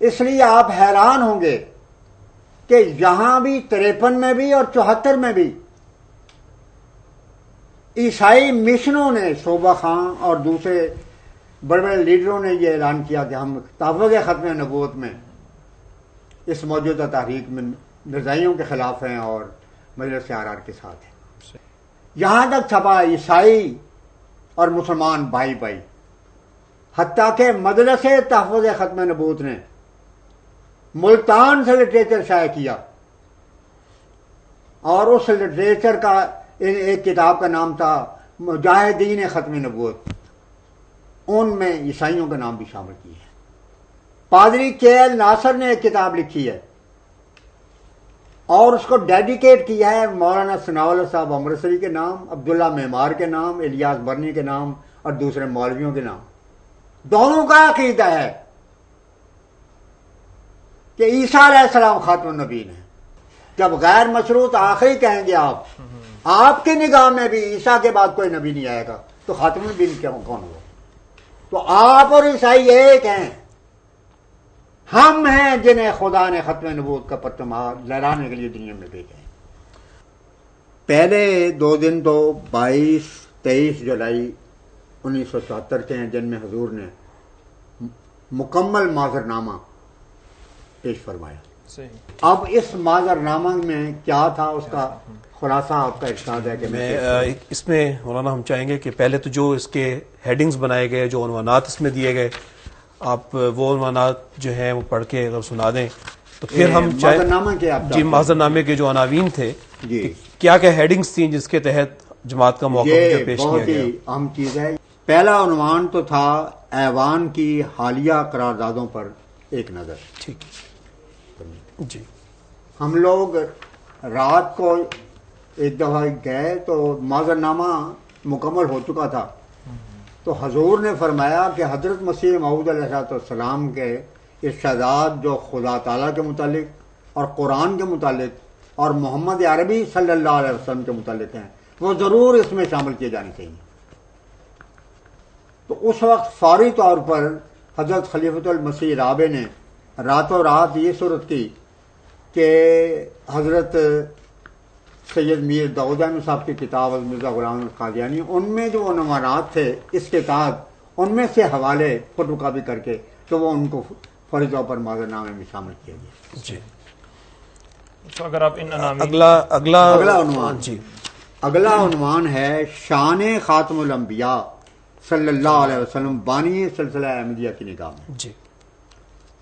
اس لیے آپ حیران ہوں گے کہ یہاں بھی 53 میں بھی اور 74 میں بھی عیسائی مشنوں نے، صوبہ خان اور دوسرے بڑے بڑے لیڈروں نے یہ اعلان کیا کہ ہم تحفظ ختم نبوت میں اس موجودہ تحریک میں مرزائیوں کے خلاف ہیں اور مجلس احرار کے ساتھ ہیں۔ یہاں تک چھپا عیسائی اور مسلمان بھائی بھائی، حتیٰ کہ مجلس تحفظ ختم نبوت نے ملتان سے لٹریچر شائع کیا، اور اس لٹریچر کا ایک کتاب کا نام تھا مجاہدین ختم نبوت، ان میں عیسائیوں کا نام بھی شامل کیا ہے۔ پادری کے ایل ناصر نے ایک کتاب لکھی ہے اور اس کو ڈیڈیکیٹ کیا ہے مولانا ثناء اللہ صاحب امرتسری کے نام، عبداللہ معمار کے نام، الیاس برنی کے نام اور دوسرے مولویوں کے نام۔ دونوں کا عقیدہ ہے کہ عیسیٰ علیہ السلام خاتم النبیین ہے۔ جب غیر مشروط آخری کہیں گے آپ کی نگاہ میں بھی عیسیٰ کے بعد کوئی نبی نہیں آئے گا تو خاتم النبیین کون ہوگا؟ تو آپ اور عیسائی ایک ہیں، ہم ہیں جنہیں خدا نے ختم نبوت کا پرچم لہرانے کے لیے دنیا میں بھیجا ہے۔ پہلے 2 دن تو 22-23 جولائی 1974 کے ہیں، جن میں حضور نے مکمل معذرنامہ پیش فرمایا۔ اب اس معذرنامہ میں کیا تھا، اس کا خلاصہ آپ کا ارشاد ہے کہ اس میں مولانا ہم چاہیں گے کہ پہلے تو جو اس کے ہیڈنگز بنائے گئے، جو عنوانات اس میں دیے گئے، آپ وہ عنوانات جو ہیں وہ پڑھ کے اگر سنا دیں تو پھر ہم جی معذرنامے کے جو عناوین تھے کیا کیا ہیڈنگز تھیں جس کے تحت جماعت کا موقف پیش کیا گیا۔ یہ اہم چیز ہے۔ پہلا عنوان تو تھا ایوان کی حالیہ قراردادوں پر ایک نظر۔ ٹھیک جی، ہم لوگ رات کو ایک دفعہ گئے تو معذرنامہ مکمل ہو چکا تھا، تو حضور نے فرمایا کہ حضرت مسیح موعود علیہ السلام کے ارشادات جو خدا تعالیٰ کے متعلق اور قرآن کے متعلق اور محمد عربی صلی اللہ علیہ وسلم کے متعلق ہیں، وہ ضرور اس میں شامل کیے جانے چاہیے۔ تو اس وقت فوری طور پر حضرت خلیفۃ المسیح رابع نے راتوں رات یہ صورت کی کہ حضرت سید میر داؤد احمد صاحب کی کتاب مرزا غلام قادیانی، ان میں جو عنوانات تھے اس کے تحت ان میں سے حوالے فوٹو کاپی کر کے تو وہ ان کو فوری طور پر معذرنامے میں شامل کیا گیا۔ جی، تو اگر آپ ان اگلا عنوان ہے شان خاتم الانبیاء صلی اللہ علیہ وسلم بانی سلسلہ احمدیہ کی نگاہ میں۔ جی،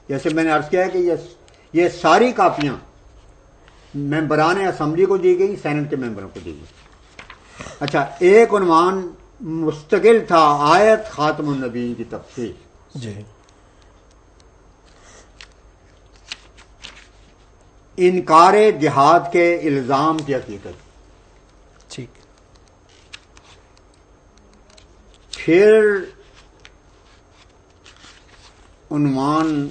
جیسے میں نے عرض کیا ہے کہ یہ ساری کاپیاں ممبران اسمبلی کو دی گئی، سینٹ کے ممبروں کو دی گئی۔ اچھا، ایک عنوان مستقل تھا آیت خاتم النبی کی تفسیر۔ جی، انکار جہاد کے الزام کی حقیقت۔ ٹھیک، پھر عنوان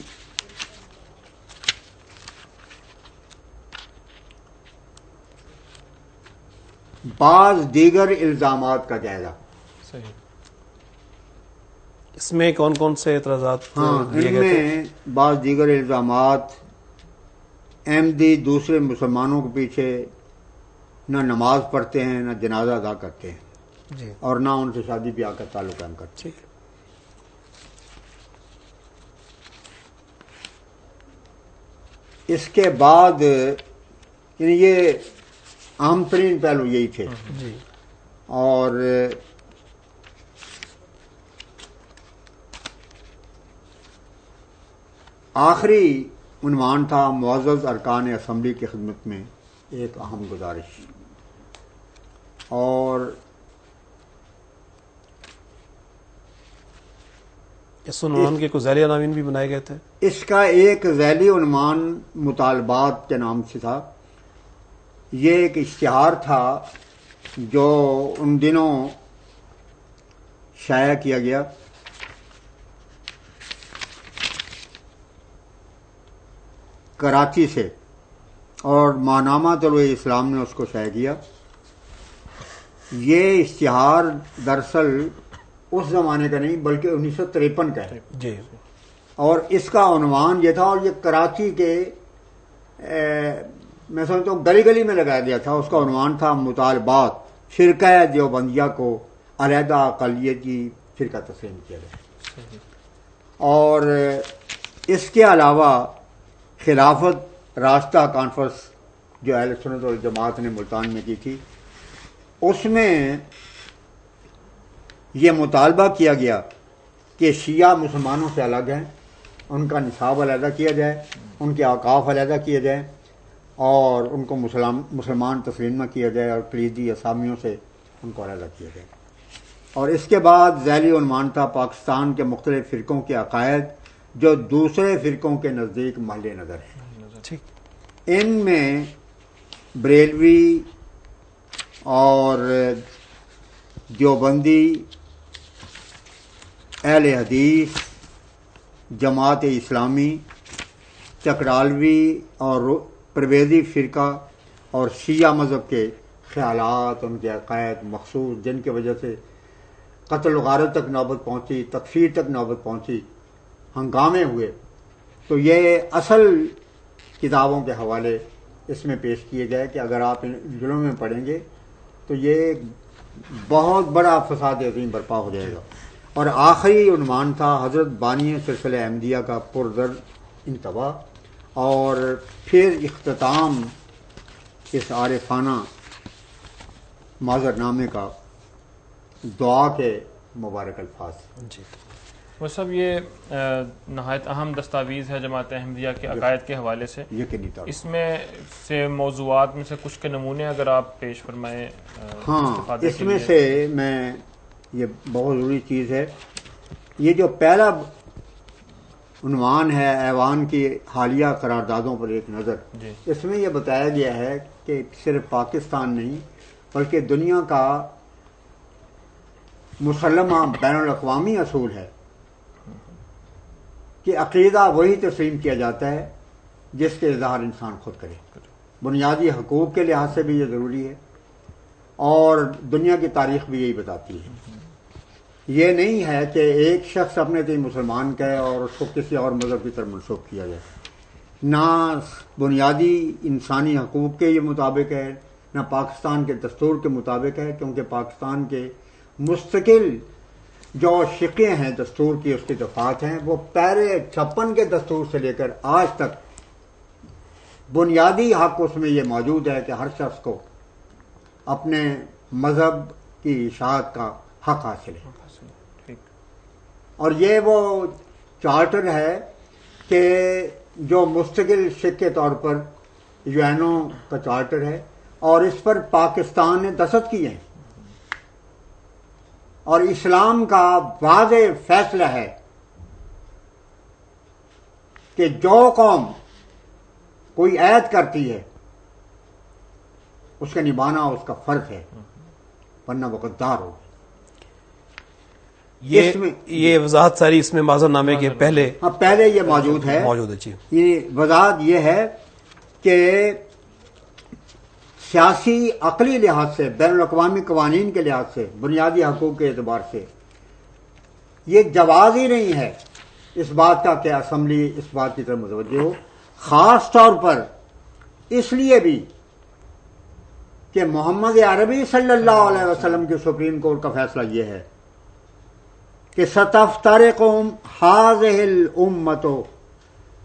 بعض دیگر الزامات کا جائزہ۔ صحیح، اس میں کون کون سے اعتراضات دیے ان گئے تھے؟ میں بعض دیگر الزامات، احمدی دوسرے مسلمانوں کے پیچھے نہ نماز پڑھتے ہیں، نہ جنازہ ادا کرتے ہیں، جی، اور نہ ان سے شادی بیاہ کا تعلق قائم کرتے ہیں۔ اس کے بعد یعنی یہ اہم ترین پہلو یہی تھے۔ جی، اور آخری عنوان تھا معزز ارکان اسمبلی کی خدمت میں ایک اہم گزارش، اور اس عنوان کے کچھ ذیلی عناوین بھی بنائے گئے تھے۔ اس کا ایک ذیلی عنوان مطالبات کے نام سے تھا۔ یہ ایک اشتہار تھا جو ان دنوں شائع کیا گیا، کراچی سے، اور ماہنامہ طلوع اسلام نے اس کو شائع کیا۔ یہ اشتہار دراصل اس زمانے کا نہیں بلکہ 1953 کا ہے۔ جی، اور اس کا عنوان یہ تھا، اور یہ کراچی کے میں سمجھتا ہوں گلی گلی میں لگایا گیا تھا. اس کا عنوان تھا مطالبات فرقہ دیوبندیہ کو علیحدہ اقلیت کی فرقہ تسلیم کیا جائے. اور اس کے علاوہ خلافت راستہ کانفرنس جو اہل سنت والجماعت نے ملتان میں کی تھی، اس میں یہ مطالبہ کیا گیا کہ شیعہ مسلمانوں سے الگ ہیں، ان کا نصاب علیحدہ کیا جائے، ان کے اوقاف علیحدہ کیے جائیں، اور ان کو مسلمان تسلیم نہ کیا جائے، اور کلیدی اسامیوں سے ان کو علیحدہ کیا جائے. اور اس کے بعد ذیلی عنوان تھا پاکستان کے مختلف فرقوں کے عقائد جو دوسرے فرقوں کے نزدیک محل نظر ہیں. ان میں بریلوی اور دیوبندی، اہل حدیث، جماعت اسلامی، چکرالوی اور پرویزی فرقہ اور شیعہ مذہب کے خیالات، ان کے عقائد مخصوص جن کی وجہ سے قتل و غارت تک نوبت پہنچی، تکفیر تک نوبت پہنچی، ہنگامے ہوئے. تو یہ اصل کتابوں کے حوالے اس میں پیش کیے گئے کہ اگر آپ ان ضلعوں میں پڑھیں گے تو یہ بہت بڑا فساد عظیم برپا ہو جائے گا. اور آخری عنوان تھا حضرت بانی سلسلہ احمدیہ کا پردرد انتباہ، اور پھر اختتام اس عارفانہ معذرنامے کا دعا کے مبارک الفاظ. جی وہ سب یہ نہایت اہم دستاویز ہے جماعت احمدیہ کے عقائد کے حوالے سے. یقینی طور اس میں سے موضوعات میں سے کچھ کے نمونے اگر آپ پیش فرمائیں. ہاں، اس میں سے میں یہ بہت ضروری چیز ہے، یہ جو پہلا عنوان ہے ایوان کی حالیہ قراردادوں پر ایک نظر، جی. اس میں یہ بتایا گیا ہے کہ صرف پاکستان نہیں بلکہ دنیا کا مسلمہ بین الاقوامی اصول ہے کہ عقیدہ وہی تسلیم کیا جاتا ہے جس کے اظہار انسان خود کرے. بنیادی حقوق کے لحاظ سے بھی یہ ضروری ہے، اور دنیا کی تاریخ بھی یہی بتاتی ہے. یہ نہیں ہے کہ ایک شخص اپنے تئیں مسلمان کہے اور اس کو کسی اور مذہب کی طرف منسوخ کیا جائے. نہ بنیادی انسانی حقوق کے یہ مطابق ہے، نہ پاکستان کے دستور کے مطابق ہے، کیونکہ پاکستان کے مستقل جو شقیں ہیں دستور کی، اس کی دفعات ہیں، وہ پہلے 56 کے دستور سے لے کر آج تک بنیادی حق اس میں یہ موجود ہے کہ ہر شخص کو اپنے مذہب کی اشاعت کا حق حاصل ہے. اور یہ وہ چارٹر ہے کہ جو مستقل شق کے طور پر یو کا چارٹر ہے، اور اس پر پاکستان نے دستخط کیے ہیں، اور اسلام کا واضح فیصلہ ہے کہ جو قوم کوئی عہد کرتی ہے اس کا نبھانا اس کا فرض ہے، ورنہ وہ غدار ہو. یہ وضاحت ساری اس میں معذر نامے کے پہلے یہ موجود ہے. جی. یہ وضاحت یہ ہے کہ سیاسی عقلی لحاظ سے، بین الاقوامی قوانین کے لحاظ سے، بنیادی حقوق کے اعتبار سے یہ جواز ہی نہیں ہے اس بات کا کہ اسمبلی اس بات کی طرف متوجہ ہو، خاص طور پر اس لیے بھی کہ محمد عربی صلی اللہ علیہ وسلم کے سپریم کورٹ کا فیصلہ یہ ہے کہ ستفترق هذه الامة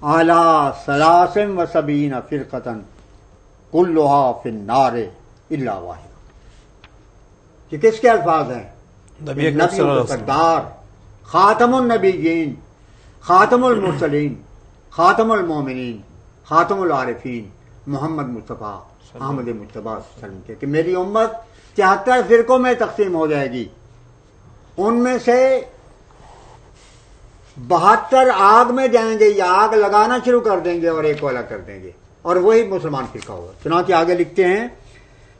على 73 فرقة كلها في النار الا واحدة. یہ کس کے الفاظ ہیں؟ نبی سردار، خاتم النبیین، خاتم المرسلین، خاتم المومنین، خاتم العارفین، محمد مصطفیٰ احمد مجتبی صلی اللہ علیہ وسلم کے کہ میری امت 73 فرقوں میں تقسیم ہو جائے گی، ان میں سے 72 آگ میں جائیں گے یا آگ لگانا شروع کر دیں گے اور ایک کو الگ کر دیں گے، اور وہی مسلمان فرقہ ہوگا. چنانچہ آگے لکھتے ہیں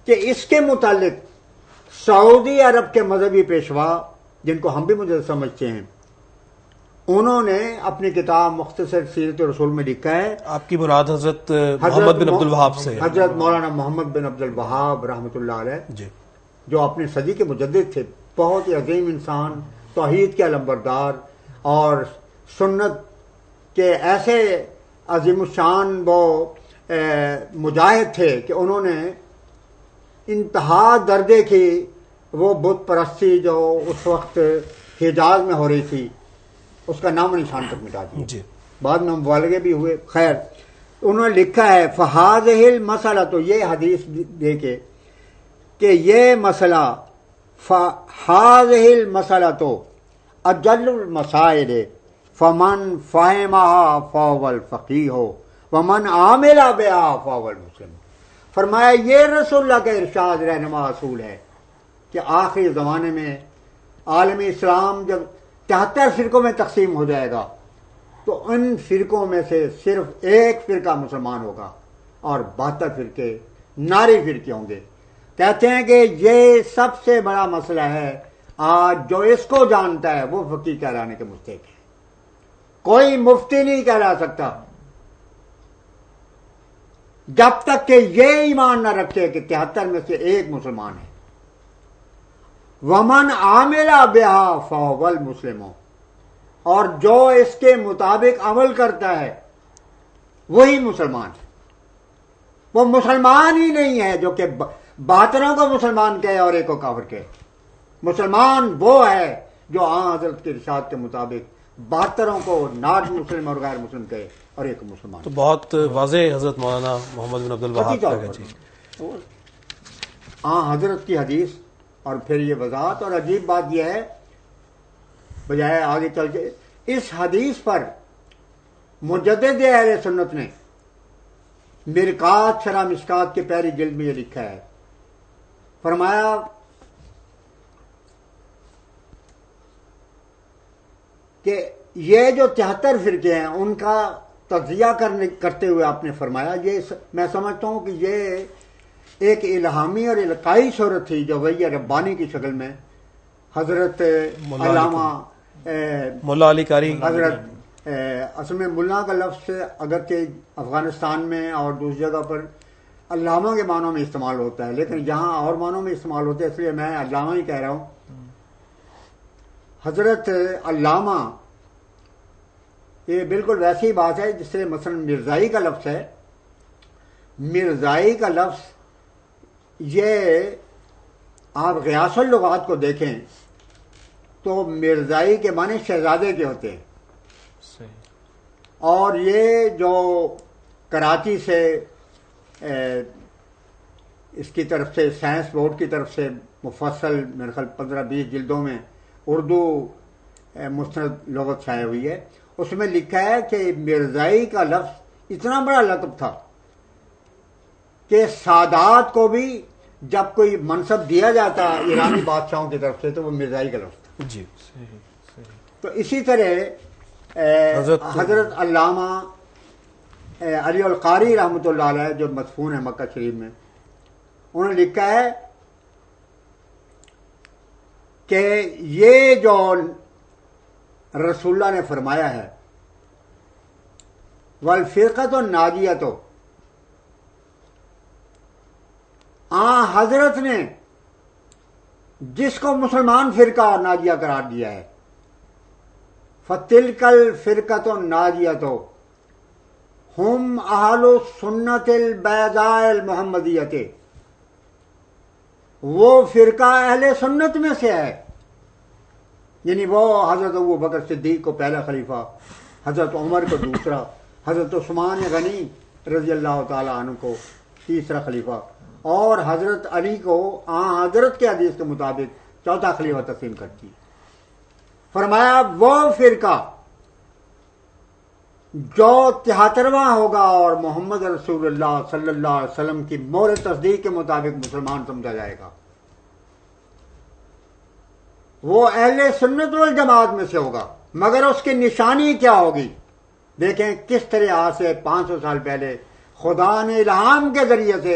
کہ اس کے متعلق سعودی عرب کے مذہبی پیشوا، جن کو ہم بھی مجھے سمجھتے ہیں، انہوں نے اپنی کتاب مختصر سیرت رسول میں لکھا ہے. آپ کی مراد حضرت محمد بن عبد الوہاب سے؟ حضرت مولانا محمد بن عبد الوہاب رحمۃ اللہ علیہ، جی، جو اپنی صدی کے مجدد تھے، بہت ہی عظیم انسان، توحید کے علمبردار اور سنت کہ ایسے عظیم الشان وہ مجاہد تھے کہ انہوں نے انتہا درجے کی وہ بت پرستی جو اس وقت حجاز میں ہو رہی تھی اس کا نام و نشان تک مٹا دیا. جی بعد میں مبالغے بھی ہوئے. خیر انہوں نے لکھا ہے فہذہ المسئلہ، تو یہ حدیث دیکھے کہ یہ مسئلہ فہذہ المسئلہ تو اجل المسائل فمن فہمہا فہو الفقیہ ومن عامل بہا فہو المسلم. فرمایا یہ رسول اللہ کا ارشاد رہنما اصول ہے کہ آخری زمانے میں عالمی اسلام جب 73 فرقوں میں تقسیم ہو جائے گا تو ان فرقوں میں سے صرف ایک فرقہ مسلمان ہوگا اور 72 فرقے ناری فرقے ہوں گے. کہتے ہیں کہ یہ سب سے بڑا مسئلہ ہے آج جو اس کو جانتا ہے وہ فقیہ کہلانے کے مستحق ہے. کوئی مفتی نہیں کہلا سکتا جب تک کہ یہ ایمان نہ رکھے کہ 73 میں سے ایک مسلمان ہے. ومن عامل بہا فہو المسلم، اور جو اس کے مطابق عمل کرتا ہے وہی مسلمان ہے. وہ مسلمان ہی نہیں ہے جو کہ باطنوں کو مسلمان کہے اور ایک کو کافر کہے. مسلمان وہ ہے جو حضرت کے ارشاد کے مطابق باطنوں کو ناج مسلم اور غیر مسلم کہے اور ایک مسلمان. تو بہت واضح حضرت مولانا محمد بن عبد الوہاب کا جی. حضرت کی حدیث اور پھر یہ وضاحت. اور عجیب بات یہ ہے بجائے آگے چل کے اس حدیث پر مجدد اہل سنت نے مرقات شرح مشکات کے پہلی جلد میں یہ لکھا ہے. فرمایا کہ یہ جو 73 فرقے ہیں ان کا تجزیہ کرتے ہوئے آپ نے فرمایا یہ میں سمجھتا ہوں کہ یہ ایک الہامی اور القائی صورت تھی جو وحی ربانی کی شکل میں حضرت علامہ ملا علی قاری حضرت اصل میں ملا کا لفظ اگرچہ افغانستان میں اور دوسری جگہ پر علامہ کے معنوں میں استعمال ہوتا ہے لیکن یہاں اور معنوں میں استعمال ہوتا ہے اس لیے میں علامہ ہی کہہ رہا ہوں. حضرت علامہ یہ بالکل ویسی بات ہے جس سے مثلا مرزائی کا لفظ ہے. مرزائی کا لفظ یہ آپ غیاث اللغات کو دیکھیں تو مرزائی کے معنی شہزادے کے ہوتے ہیں. اور یہ جو کراچی سے اس کی طرف سے سائنس بورڈ کی طرف سے مفصل میرے خیال 15-20 جلدوں میں اردو مستند لغت شائع ہوئی ہے. اس میں لکھا ہے کہ مرزائی کا لفظ اتنا بڑا لقب تھا کہ سادات کو بھی جب کوئی منصب دیا جاتا ایرانی بادشاہوں کی طرف سے تو وہ مرزائی کا لفظ تھا. جی تو اسی طرح حضرت علامہ علی القاری رحمۃ اللہ علیہ جو مدفون ہے مکہ شریف میں انہوں نے لکھا ہے کہ یہ جو رسول اللہ نے فرمایا ہے والفرقۃ الناجیۃ حضرت نے جس کو مسلمان فرقہ اور ناجیہ قرار دیا ہے فتلک الفرقۃ الناجیۃ ہم اہل سنت البیضاء المحمدیۃ، وہ فرقہ اہل سنت میں سے ہے. یعنی وہ حضرت ابوبکر صدیق کو پہلا خلیفہ، حضرت عمر کو دوسرا، حضرت عثمان غنی رضی اللہ تعالی عنہ کو تیسرا خلیفہ اور حضرت علی کو حضرت کے حدیث کے مطابق چوتھا خلیفہ تسلیم کرتی. فرمایا وہ فرقہ جو 73واں ہوگا اور محمد رسول اللہ صلی اللہ علیہ وسلم کی مہر تصدیق کے مطابق مسلمان سمجھا جائے گا وہ اہل سنت والجماعت میں سے ہوگا. مگر اس کی نشانی کیا ہوگی؟ دیکھیں کس طرح آج سے 500 سال پہلے خدا نے الہام کے ذریعے سے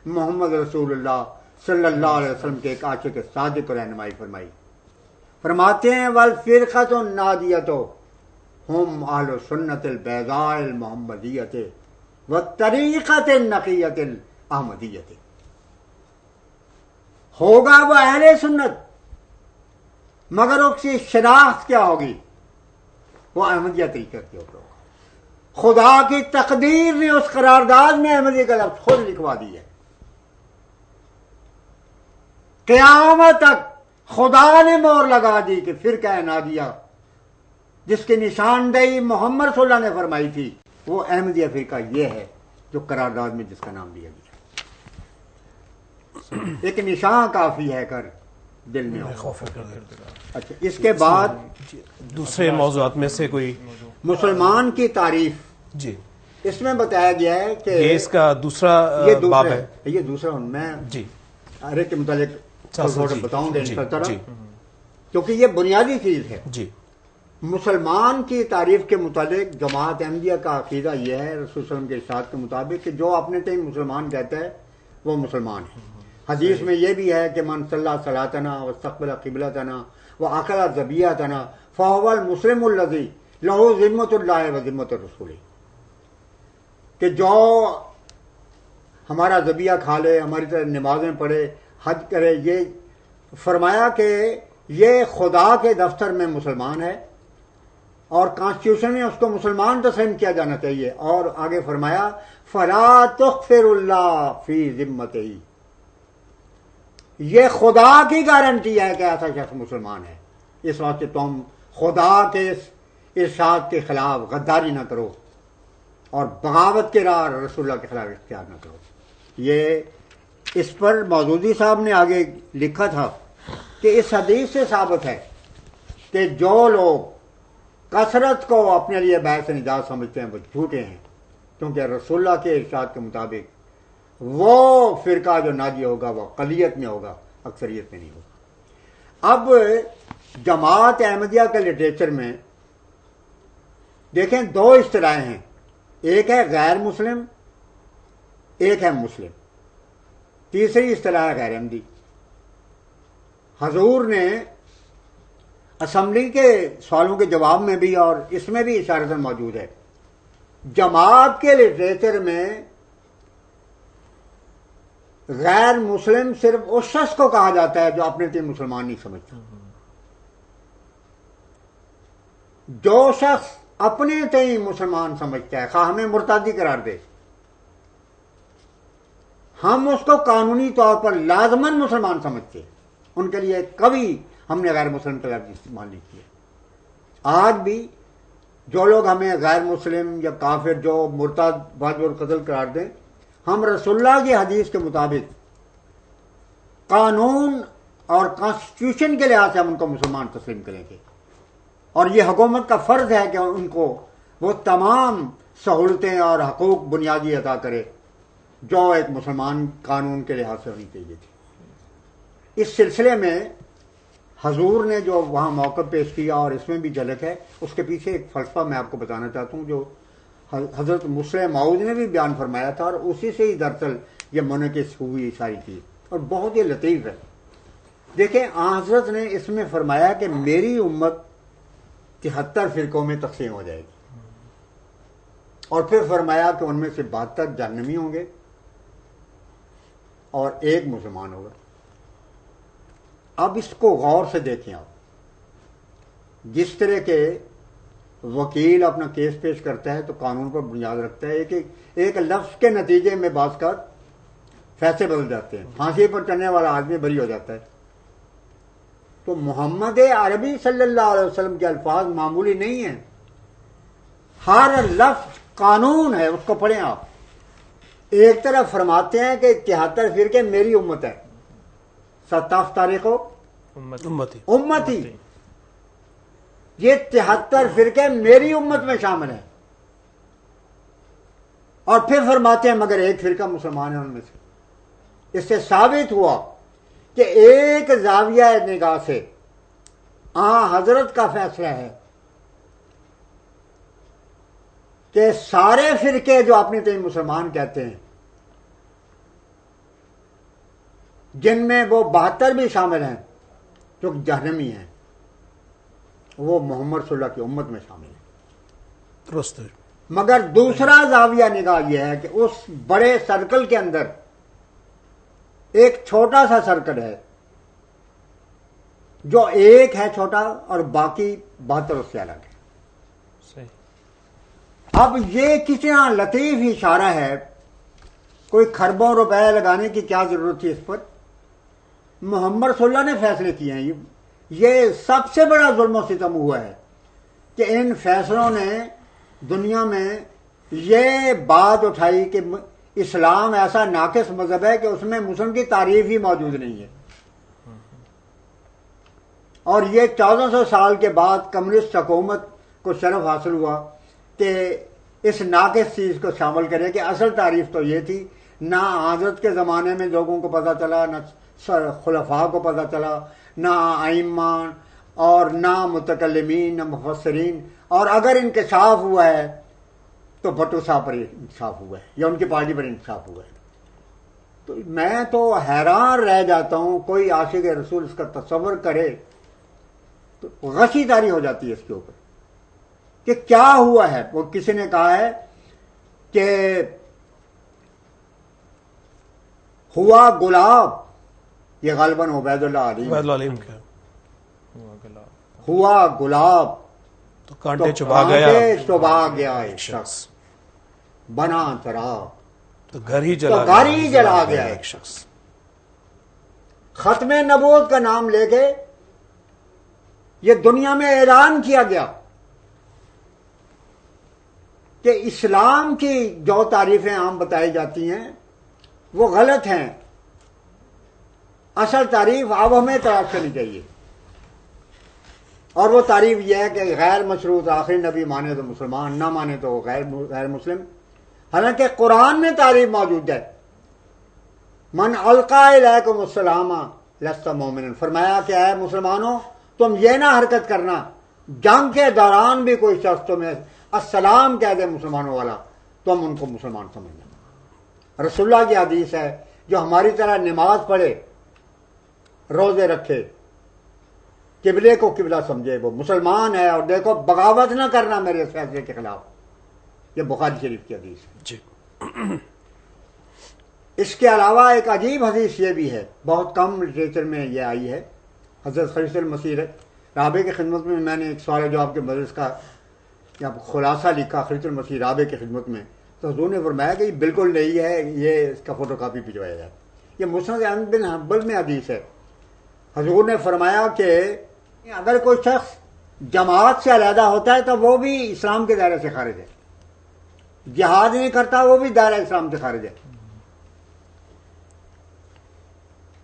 محمد رسول اللہ صلی اللہ علیہ وسلم کے ایک عاشق صادق کو رہنمائی فرمائی. فرماتے ہیں والفرقۃ الناجیۃ ہم اہل سنت البیضاء المحمدیۃ والطریقۃ النقیۃ الاحمدیۃ. ہوگا وہ اہل سنت مگر اس کی شناخت کیا ہوگی؟ وہ احمدیہ طریقہ کے اوپر ہوگا. خدا کی تقدیر نے اس قرارداد میں احمدی کا لفظ خود لکھوا دی ہے. قیامت تک خدا نے مور لگا دی کہ فرقہ ناجیہ جس کی نشاندہی محمد صلی اللہ علیہ وسلم نے فرمائی تھی وہ احمدیہ فرقہ یہ ہے جو قرارداد میں جس کا نام دیا گیا. ایک نشان کافی ہے کر دل میں خوف. اچھا اس کے بعد دوسرے موضوعات میں سے کوئی مسلمان کی تعریف. جی اس میں بتایا گیا ہے کہ یہ اس کا دوسرا باب ہے. یہ دوسرا میں جی ہر ایک کے متعلق بتاؤں گا جی جی کیونکہ یہ بنیادی چیز ہے. جی مسلمان کی تعریف کے متعلق جماعت احمدیہ کا عقیدہ یہ ہے رسول صلی اللہ علیہ وسلم کے ارشاد کے مطابق کہ جو اپنے ٹائم مسلمان کہتا ہے وہ مسلمان ہے. حدیث میں یہ بھی ہے کہ من صلی صلاتنا واستقبل قبلتنا واکل ذبیحتنا فهو المسلم الذی له ذمۃ اللہ و ذمۃ الرسول. کہ جو ہمارا ذبیحہ کھا لے ہماری طرح نمازیں پڑھے حج کرے یہ فرمایا کہ یہ خدا کے دفتر میں مسلمان ہے اور کانسٹیٹیوشن میں اس کو مسلمان تسلیم کیا جانا چاہیے. اور آگے فرمایا فلا تغفر اللہ فی ذمتہ. یہ خدا کی گارنٹی ہے کہ ایسا شخص مسلمان ہے. اس واسطے تم خدا کے ارشاد کے خلاف غداری نہ کرو اور بغاوت کے راہ رسول اللہ کے خلاف اختیار نہ کرو. یہ اس پر مودودی صاحب نے آگے لکھا تھا کہ اس حدیث سے ثابت ہے کہ جو لوگ کثرت کو اپنے لیے باعث نجات سمجھتے ہیں وہ جھوٹے ہیں کیونکہ رسول اللہ کے ارشاد کے مطابق وہ فرقہ جو ناجی ہوگا وہ اقلیت میں ہوگا اکثریت میں نہیں ہوگا. اب جماعت احمدیہ کے لٹریچر میں دیکھیں دو اصطلاحیں ہیں. ایک ہے غیر مسلم ایک ہے مسلم. تیسری اصطلاح ہے غیر احمدی. حضور نے اسمبلی کے سوالوں کے جواب میں بھی اور اس میں بھی اشارتاً موجود ہے جماعت کے لٹریچر میں غیر مسلم صرف اس شخص کو کہا جاتا ہے جو اپنے تئیں مسلمان نہیں سمجھتا. جو شخص اپنے تئیں مسلمان سمجھتا ہے خواہ ہمیں مرتادی قرار دے ہم اس کو قانونی طور پر لازماً مسلمان سمجھتے ہیں. ان کے لیے کبھی ہم نے غیر مسلم کا لفظ استعمال نہیں کیا. آج بھی جو لوگ ہمیں غیر مسلم یا کافر جو مرتد واجب القتل قرار دیں ہم رسول اللہ کی حدیث کے مطابق قانون اور کانسٹیٹیوشن کے لحاظ سے ہم ان کو مسلمان تسلیم کریں گے اور یہ حکومت کا فرض ہے کہ ان کو وہ تمام سہولتیں اور حقوق بنیادی عطا کرے جو ایک مسلمان قانون کے لحاظ سے ہونی چاہیے تھی. اس سلسلے میں حضور نے جو وہاں موقع پیش کیا اور اس میں بھی جھلک ہے اس کے پیچھے ایک فلسفہ میں آپ کو بتانا چاہتا ہوں جو حضرت مسلم موعود نے بھی بیان فرمایا تھا اور اسی سے ہی دراصل یہ منعکس ہوئی ساری چیز اور بہت ہی لطیف ہے. دیکھیں حضرت نے اس میں فرمایا کہ میری امت 73 فرقوں میں تقسیم ہو جائے گی اور پھر فرمایا کہ ان میں سے 72 جہنمی ہوں گے اور ایک مسلمان ہوگا. اب اس کو غور سے دیکھیں آپ جس طرح کے وکیل اپنا کیس پیش کرتا ہے تو قانون پر بنیاد رکھتا ہے کہ ایک لفظ کے نتیجے میں بعض کا فیصلے بدل جاتے ہیں. پھانسی پر چڑھنے والا آدمی بری ہو جاتا ہے. تو محمد عربی صلی اللہ علیہ وسلم کے الفاظ معمولی نہیں ہیں. ہر لفظ قانون ہے. اس کو پڑھیں آپ. ایک طرف فرماتے ہیں کہ 73 فرقے میری امت ہے 27 تاریخ امتی یہ 73 فرقے میری امت میں شامل ہیں اور پھر فرماتے ہیں مگر ایک فرقہ مسلمان ہے ان میں سے. اس سے ثابت ہوا کہ ایک زاویہ نگاہ سے حضرت کا فیصلہ ہے کہ سارے فرقے جو اپنے تئیں مسلمان کہتے ہیں جن میں وہ 72 بھی شامل ہیں جو جہنمی ہیں وہ محمد صلی اللہ کی امت میں شامل ہیں. درست. مگر دوسرا زاویہ نگاہ یہ ہے کہ اس بڑے سرکل کے اندر ایک چھوٹا سا سرکل ہے جو ایک ہے چھوٹا اور باقی 72 اس سے الگ ہے. اب یہ کتنا لطیف اشارہ ہے، کوئی کھربوں روپے لگانے کی کیا ضرورت تھی اس پر؟ محمد صلی اللہ نے فیصلے کیے ہیں. یہ سب سے بڑا ظلم و ستم ہوا ہے کہ ان فیصلوں نے دنیا میں یہ بات اٹھائی کہ اسلام ایسا ناقص مذہب ہے کہ اس میں مسلم کی تعریف ہی موجود نہیں ہے. اور یہ 1400 سال کے بعد کمیونسٹ حکومت کو شرف حاصل ہوا کہ اس ناقص چیز کو شامل کرے کہ اصل تعریف تو یہ تھی. نہ حضرت کے زمانے میں لوگوں کو پتہ چلا، نہ خلفاء کو پتہ چلا، نہ ائمہ اور نہ متکلمین، نہ مفسرین. اور اگر انکشاف ہوا ہے تو بھٹو صاحب پر انکشاف ہوا ہے یا ان کی پارٹی پر انکشاف ہوا ہے. تو میں تو حیران رہ جاتا ہوں، کوئی عاشق رسول اس کا تصور کرے تو غشی داری ہو جاتی ہے اس کے اوپر کہ کیا ہوا ہے. وہ کسی نے کہا ہے کہ ہوا گلاب، یہ غالباً عبید اللہ علیم کا ہوا ہوا گلاب تو کانٹے چبا گیا ایک شخص، بنا چراغ تو گھر ہی جلا گیا ایک شخص. ختم نبوت کا نام لے کے یہ دنیا میں اعلان کیا گیا کہ اسلام کی جو تعریفیں عام بتائی جاتی ہیں وہ غلط ہیں، اصل تعریف اب ہمیں تلاش کرنی چاہیے. اور وہ تعریف یہ ہے کہ غیر مشروط آخری نبی مانے تو مسلمان، نہ مانے تو غیر مسلم. حالانکہ قرآن میں تعریف موجود ہے، من القا الیکم السلام لست مومنا، فرمایا کہ اے مسلمانوں تم یہ نہ حرکت کرنا جنگ کے دوران بھی کوئی شخص تمہیں السلام کہہ دے مسلمانوں والا تم ان کو مسلمان سمجھنا. رسول اللہ کی حدیث ہے جو ہماری طرح نماز پڑھے، روزے رکھے، قبلے کو قبلہ سمجھے وہ مسلمان ہے. اور دیکھو بغاوت نہ کرنا میرے فیصلے کے خلاف، یہ بخاری شریف کی حدیث ہے. جی. اس کے علاوہ ایک عجیب حدیث یہ بھی ہے، بہت کم لٹریچر میں یہ آئی ہے. حضرت خلیفۃ المسیح رابع کی خدمت میں نے ایک سوال جواب کے مجلس کا خلاصہ لکھا خلیفۃ المسیح رابع کی خدمت میں، تو حضور نے فرمایا کہ یہ بالکل نہیں ہے، یہ اس کا فوٹو کاپی بھجوایا جائے. یہ مسند احمد بن حنبل میں حدیث ہے. حضور نے فرمایا کہ اگر کوئی شخص جماعت سے علیحدہ ہوتا ہے تو وہ بھی اسلام کے دائرے سے خارج ہے، جہاد نہیں کرتا وہ بھی دائرہ اسلام سے خارج ہے.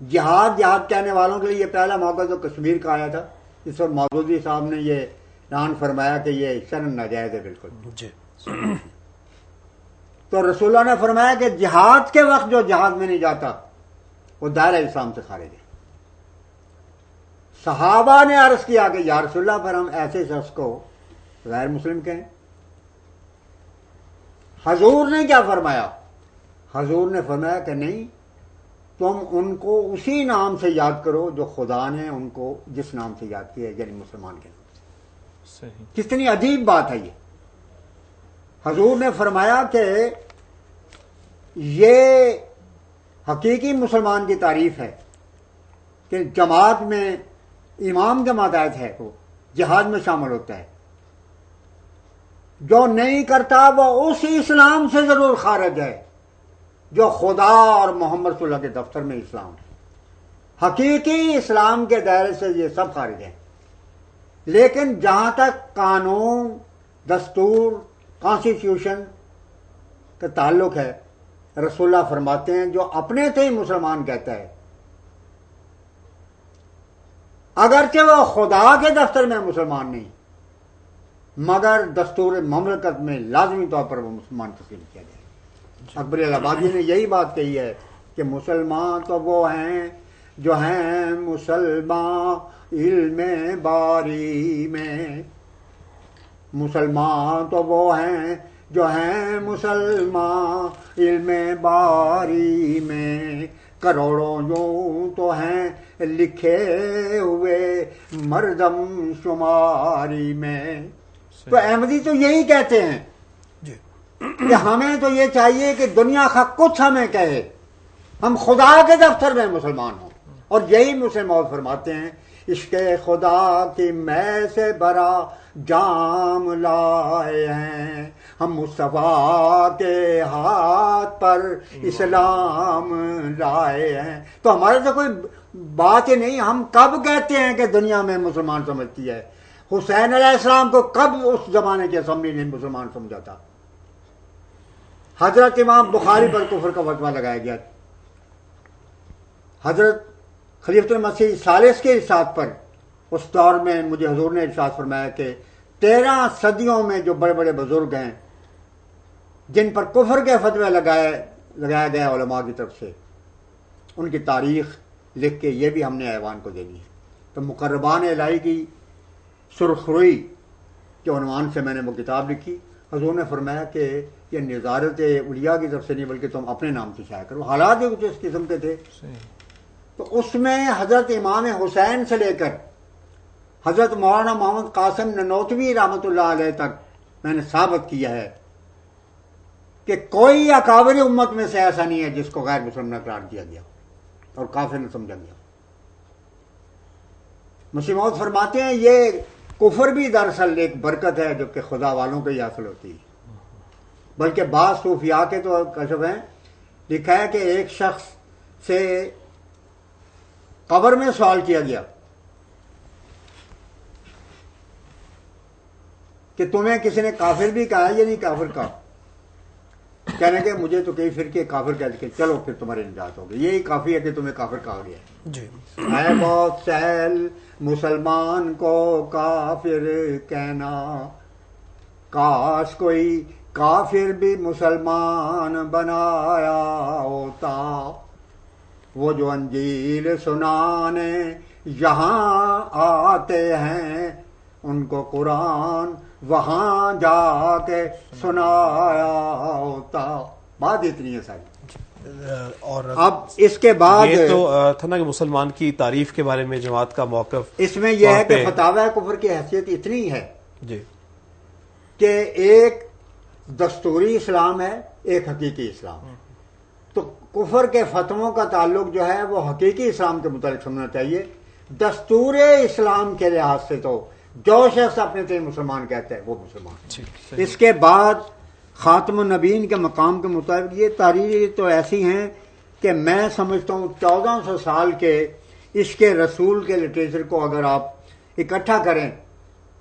جہاد کہنے والوں کے لیے یہ پہلا موقع جو کشمیر کا آیا تھا، اس پر مودودی صاحب نے یہ اعلان فرمایا کہ یہ شرن ناجائز ہے بالکل. جی. تو رسول اللہ نے فرمایا کہ جہاد کے وقت جو جہاد میں نہیں جاتا وہ دائرہ اسلام سے خارج ہے. صحابہ نے عرض کیا کہ یا رسول اللہ پر ہم ایسے شخص کو غیر مسلم کہیں. حضور نے کیا فرمایا؟ حضور نے فرمایا کہ نہیں، تم ان کو اسی نام سے یاد کرو جو خدا نے ان کو جس نام سے یاد کیا ہے، یعنی مسلمان کے نام سے. صحیح. کتنی عجیب بات ہے یہ. حضور نے فرمایا کہ یہ حقیقی مسلمان کی تعریف ہے کہ جماعت میں امام کے ماتحت ہے، وہ جہاد میں شامل ہوتا ہے. جو نہیں کرتا وہ اس اسلام سے ضرور خارج ہے جو خدا اور محمد صلی اللہ کے دفتر میں اسلام ہے. حقیقی اسلام کے دائرے سے یہ سب خارج ہیں. لیکن جہاں تک قانون، دستور، کانسٹیٹیوشن کا تعلق ہے، رسول اللہ فرماتے ہیں جو اپنے سے ہی مسلمان کہتا ہے، اگرچہ وہ خدا کے دفتر میں مسلمان نہیں مگر دستور مملکت میں لازمی طور پر وہ مسلمان تسلیم کیا جائے. اکبر الہبادی نے یہی بات کہی ہے کہ مسلمان تو وہ ہیں جو ہیں مسلمان علم باری میں، مسلمان تو وہ ہیں جو ہیں مسلمان علم باری میں، کروڑوں یوں تو ہیں لکھے ہوئے مردم شماری میں. تو احمدی تو یہی کہتے ہیں کہ ہمیں تو یہ چاہیے کہ دنیا کا کچھ ہمیں کہے، ہم خدا کے دفتر میں مسلمان ہوں. اور یہی مسلم موعود فرماتے ہیں عشق خدا کی میں سے بھرا جام لائے ہیں ہم مصطفیٰ کے ہاتھ پر اسلام لائے ہیں. تو ہمارے سے کوئی بات ہی نہیں. ہم کب کہتے ہیں کہ دنیا میں مسلمان سمجھتی ہے؟ حسین علیہ السلام کو کب اس زمانے کی اسمبلی نے مسلمان سمجھا تھا؟ حضرت امام بخاری پر کفر کا فتویٰ لگایا گیا. حضرت خلیفۃ المسیح ثالث کے ارشاد پر اس دور میں مجھے حضور نے ارشاد فرمایا کہ 13 صدیوں میں جو بڑے بڑے بزرگ ہیں جن پر کفر کے فتوے لگایا گیا علماء کی طرف سے، ان کی تاریخ لکھ کے یہ بھی ہم نے ایوان کو دینی ہے. تو مقربان الہی کی سرخ روئی کے عنوان سے میں نے وہ کتاب لکھی. حضور نے فرمایا کہ یہ نظارت اولیاء کی طرف سے نہیں بلکہ تم اپنے نام سے شائع کرو. حالات ہی کچھ اس قسم کے تھے. تو اس میں حضرت امام حسین سے لے کر حضرت مولانا محمد قاسم ننوتوی رحمۃ اللہ علیہ تک میں نے ثابت کیا ہے کہ کوئی اکابر امت میں سے ایسا نہیں ہے جس کو غیر مسلم نہ قرار دیا گیا اور کافر نہ سمجھا گیا. مسیح موعود فرماتے ہیں یہ کفر بھی دراصل ایک برکت ہے جو کہ خدا والوں کو ہی حاصل ہوتی ہے. بلکہ بعض صوفیاء کے تو کشف ہیں، لکھا ہے کہ ایک شخص سے قبر میں سوال کیا گیا کہ تمہیں کسی نے کافر بھی کہا یا نہیں کافر کہا؟ کہنے کہ مجھے تو کئی فرقے کافر کہہ کے چلو پھر تمہاری نجات ہوگی، یہی کافی ہے کہ تمہیں کافر کہا گیا. جی ہے بہت سہل مسلمان کو کافر کہنا، کاش کوئی کافر بھی مسلمان بنایا ہوتا. وہ جو انجیل سنانے یہاں آتے ہیں ان کو قرآن وہاں جا کے سنایا ہوتا. بات اتنی ہے ساری. اور اب اس کے بعد یہ تو تھا نا کہ مسلمان کی تعریف کے بارے میں جماعت کا موقف. اس میں یہ ہے کہ فتاوی کفر کی حیثیت اتنی ہے جی کہ ایک دستوری اسلام ہے، ایک حقیقی اسلام ہے. تو کفر کے فتووں کا تعلق جو ہے وہ حقیقی اسلام کے متعلق سمجھنا چاہیے. دستور اسلام کے لحاظ سے تو جو شخص اپنے سے مسلمان کہتا ہے وہ مسلمان. اس کے بعد خاتم النبیین کے مقام کے مطابق یہ تحریریں تو ایسی ہیں کہ میں سمجھتا ہوں 1400 سال کے عشق رسول کے لٹریچر کو اگر آپ اکٹھا کریں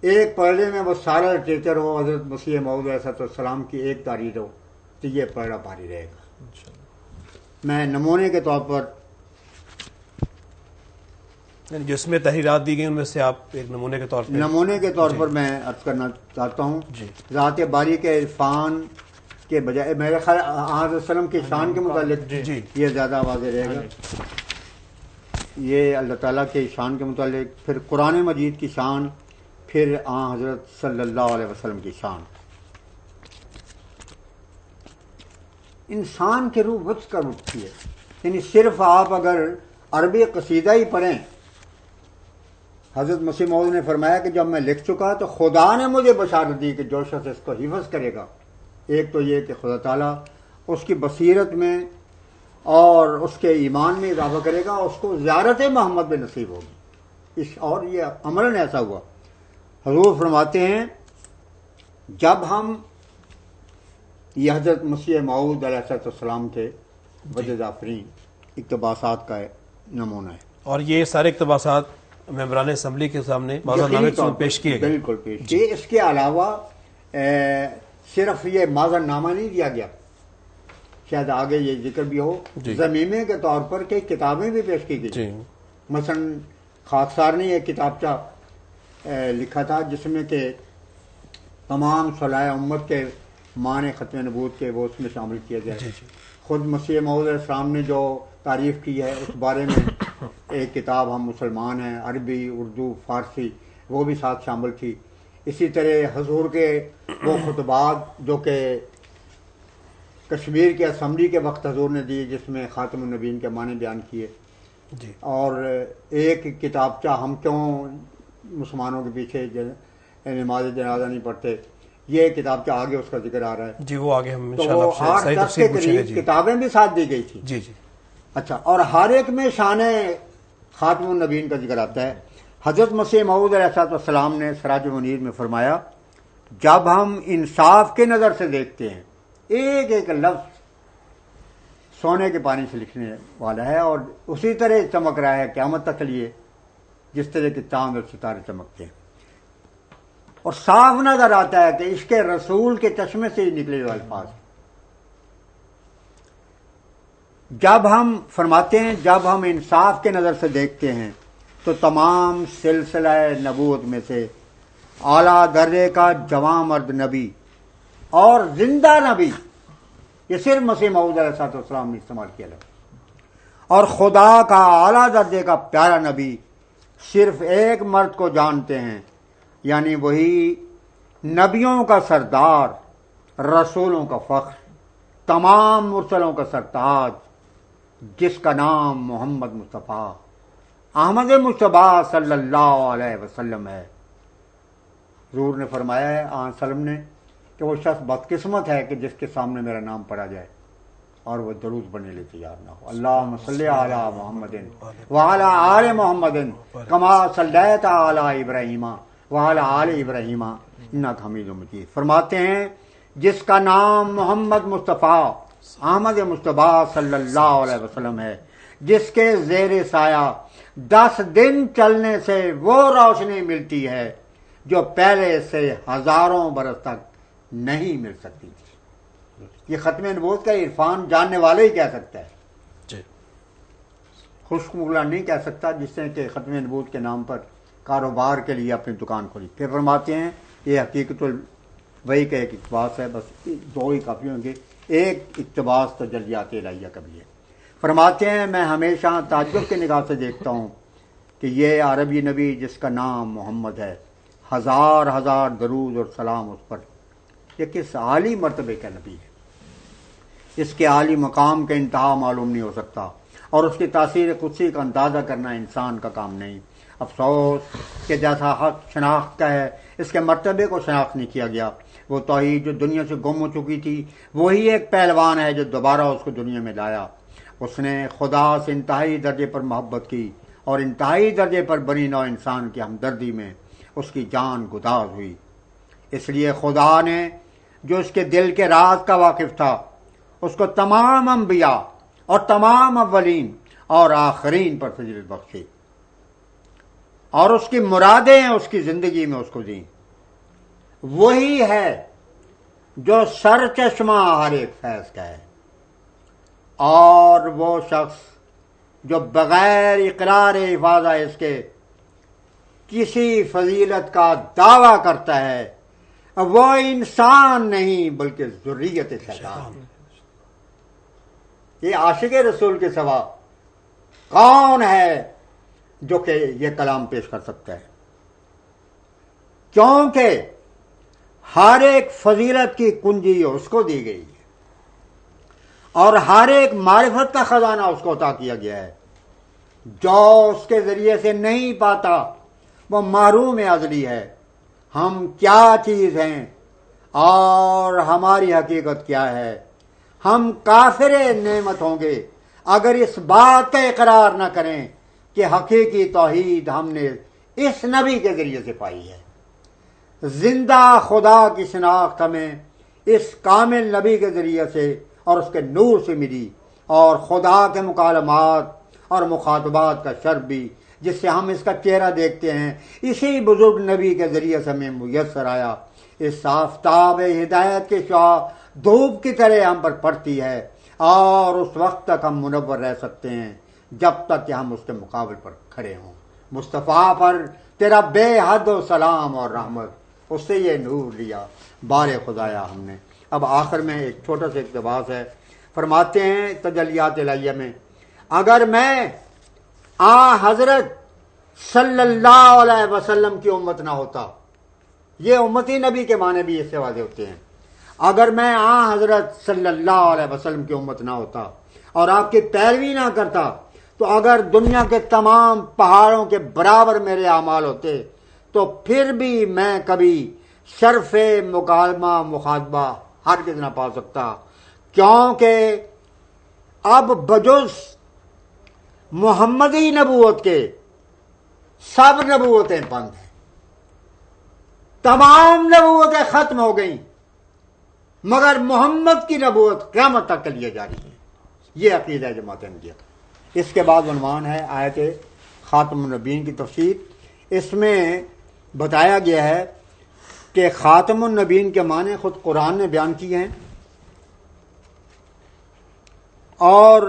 ایک پڑھنے میں وہ سارا لٹریچر ہو، حضرت مسیح موعود علیہ السلام کی ایک تحریر ہو تو یہ پڑھنا بھاری رہے گا. میں نمونے کے طور پر جس میں تحریرات دی گئی ان میں سے آپ ایک نمونے کے طور پر میں عرض کرنا چاہتا ہوں. جی ذات باری کے عرفان کے بجائے میرے خیال آن وسلم کی شان کے متعلق جی یہ زیادہ واضح رہے گا. یہ اللہ تعالیٰ کے شان کے متعلق، پھر قرآن مجید کی شان، پھر آن حضرت صلی اللہ علیہ وسلم کی شان. انسان کی روح وچ کر اٹھتی ہے. یعنی صرف آپ اگر عربی قصیدہ ہی پڑھیں، حضرت مسیح موعود نے فرمایا کہ جب میں لکھ چکا تو خدا نے مجھے بشارت دی کہ جو شخص اس کو حفظ کرے گا، ایک تو یہ کہ خدا تعالیٰ اس کی بصیرت میں اور اس کے ایمان میں اضافہ کرے گا، اس کو زیارت محمد میں نصیب ہوگی. اور یہ عملاً ایسا ہوا. حضور فرماتے ہیں جب ہم یہ حضرت مسیح موعود علیہ السلام کے وجہ ظافرین اقتباسات کا نمونہ ہے. اور یہ سارے اقتباسات ممبران اسمبلی کے سامنے معذرنامے پیش کیے گئے. بالکل پیش کیے. اس کے علاوہ صرف یہ معذر نامہ نہیں دیا گیا، شاید آگے یہ ذکر بھی ہو، ضمیمے کے طور پر کئی کتابیں بھی پیش کی گئی. مثلا خاکسار نے ایک کتابچہ لکھا تھا جس میں کہ تمام صلاح امت کے معنی ختم نبوت کے وہ اس میں شامل کیا گیا. خود مسیح موعود علیہ السلام نے جو تعریف کی ہے اس بارے میں ایک کتاب ہم مسلمان ہیں، عربی، اردو، فارسی، وہ بھی ساتھ شامل تھی. اسی طرح حضور کے وہ خطبات جو کہ کشمیر کے اسمبلی کے وقت حضور نے دی جس میں خاتم النبیین کے معنی بیان کیے. اور ایک کتابچہ ہم کیوں مسلمانوں کے پیچھے نماز جنازہ نہیں پڑھتے، یہ کتابچہ آگے اس کا ذکر آ رہا ہے. جی وہ آگے ہم تو وہ 8-10 کے قریب کتابیں بھی ساتھ دی گئی تھی. جی جی اچھا. اور ہر ایک میں شان خاتم النبیین کا ذکر آتا ہے. حضرت مسیح موعود علیہ السلام نے سراج منیر میں فرمایا جب ہم انصاف کے نظر سے دیکھتے ہیں ایک ایک لفظ سونے کے پانی سے لکھنے والا ہے اور اسی طرح چمک رہا ہے قیامت تک لیے جس طرح کے چاند اور ستارے چمکتے ہیں. اور صاف نظر آتا ہے کہ عشق رسول کے چشمے سے ہی نکلے ہوئے الفاظ. جب ہم فرماتے ہیں جب ہم انصاف کے نظر سے دیکھتے ہیں تو تمام سلسلہ نبوت میں سے اعلیٰ درجے کا جواں مرد نبی اور زندہ نبی، یہ صرف مسیح موعود علیہ السلام نے استعمال کیا لفظ، اور خدا کا اعلیٰ درجے کا پیارا نبی صرف ایک مرد کو جانتے ہیں، یعنی وہی نبیوں کا سردار، رسولوں کا فخر، تمام مرسلوں کا سرتاج، جس کا نام محمد مصطفیٰ احمد مصطفیٰ صلی اللہ علیہ وسلم ہے. حضور نے فرمایا ہے وسلم نے کہ وہ شخص بدقسمت ہے کہ جس کے سامنے میرا نام پڑھا جائے اور وہ درود پڑھنے لیے تیار نہ ہو. اللہم صلی علی محمد وعلی آل محمد کما صلیت علی ابراہیم وعلی آل ابراہیم انک حمید مجید. فرماتے ہیں جس کا نام محمد مصطفیٰ احمد مصطفیٰ صلی اللہ علیہ وسلم ہے، جس کے زیر سایہ 10 دن چلنے سے وہ روشنی ملتی ہے جو پہلے سے ہزاروں برس تک نہیں مل سکتی تھی. یہ ختم نبوت کا عرفان جاننے والا ہی کہہ سکتا ہے، جی خشک مغلا نہیں کہہ سکتا جس نے کہ ختم نبوت کے نام پر کاروبار کے لیے اپنی دکان کھولی. پھر فرماتے ہیں یہ حقیقت وہی کا ایک اقتباس ہے، بس 2 ہی کافی ہوں گے. ایک اقتباس تجلیات الہیہ کا بھی ہے. فرماتے ہیں میں ہمیشہ تعجب کی نگاہ سے دیکھتا ہوں کہ یہ عربی نبی جس کا نام محمد ہے، ہزار ہزار درود اور سلام اس پر، یہ کس عالی مرتبے کا نبی ہے. اس کے عالی مقام کا انتہا معلوم نہیں ہو سکتا اور اس کی تاثیر قدسی کا اندازہ کرنا انسان کا کام نہیں. افسوس کہ جیسا حق شناخت کا ہے اس کے مرتبے کو شناخت نہیں کیا گیا. وہ توحید جو دنیا سے گم ہو چکی تھی وہی ایک پہلوان ہے جو دوبارہ اس کو دنیا میں لایا. اس نے خدا سے انتہائی درجے پر محبت کی اور انتہائی درجے پر بنی نوع انسان کی ہمدردی میں اس کی جان گداز ہوئی. اس لیے خدا نے جو اس کے دل کے راز کا واقف تھا اس کو تمام انبیاء اور تمام اولین اور آخرین پر فضیلت بخشی اور اس کی مرادیں اس کی زندگی میں اس کو دیں. وہی ہے جو سر چشمہ ہر ایک فیض کا ہے، اور وہ شخص جو بغیر اقرار افاضہ اس کے کسی فضیلت کا دعویٰ کرتا ہے وہ انسان نہیں بلکہ ذریت شیطان. یہ عاشق رسول کے سوا کون ہے جو کہ یہ کلام پیش کر سکتا ہے؟ کیونکہ ہر ایک فضیلت کی کنجی اس کو دی گئی ہے اور ہر ایک معرفت کا خزانہ اس کو عطا کیا گیا ہے. جو اس کے ذریعے سے نہیں پاتا وہ محروم ازلی ہے. ہم کیا چیز ہیں اور ہماری حقیقت کیا ہے؟ ہم کافر نعمت ہوں گے اگر اس بات کا اقرار نہ کریں کہ حقیقی توحید ہم نے اس نبی کے ذریعے سے پائی ہے. زندہ خدا کی شناخت ہمیں اس کامل نبی کے ذریعے سے اور اس کے نور سے ملی، اور خدا کے مکالمات اور مخاطبات کا شرف بھی جس سے ہم اس کا چہرہ دیکھتے ہیں اسی بزرگ نبی کے ذریعے سے ہمیں میسر آیا. اس آفتاب ہدایت کی شعاع دھوپ کی طرح ہم پر پڑتی ہے اور اس وقت تک ہم منور رہ سکتے ہیں جب تک کہ ہم اس کے مقابل پر کھڑے ہوں. مصطفیٰ پر تیرا بے حد و سلام اور رحمت، اس سے یہ نور لیا بار خدایا ہم نے. اب آخر میں ایک چھوٹا سا اقتباس ہے. فرماتے ہیں تجلیات الہیہ میں اگر میں حضرت صلی اللہ علیہ وسلم کی امت نہ ہوتا، یہ امتی نبی کے معنی بھی اس سے واضح ہوتے ہیں، اگر میں حضرت صلی اللہ علیہ وسلم کی امت نہ ہوتا اور آپ کی پیروی نہ کرتا تو اگر دنیا کے تمام پہاڑوں کے برابر میرے اعمال ہوتے تو پھر بھی میں کبھی شرف مکالمہ مخاطبہ ہرگز نہ پا سکتا، کیونکہ اب بجز محمدی نبوت کے سب نبوتیں بند ہیں، تمام نبوتیں ختم ہو گئیں، مگر محمد کی نبوت قیامت تک کے لیے جاری ہے۔ یہ عقیدہ ہے جماعت احمدیہ کا۔ اس کے بعد عنوان ہے آیت خاتم النبیین کی تفسیر۔ اس میں بتایا گیا ہے کہ خاتم النبیین کے معنی خود قرآن نے بیان کیے ہیں، اور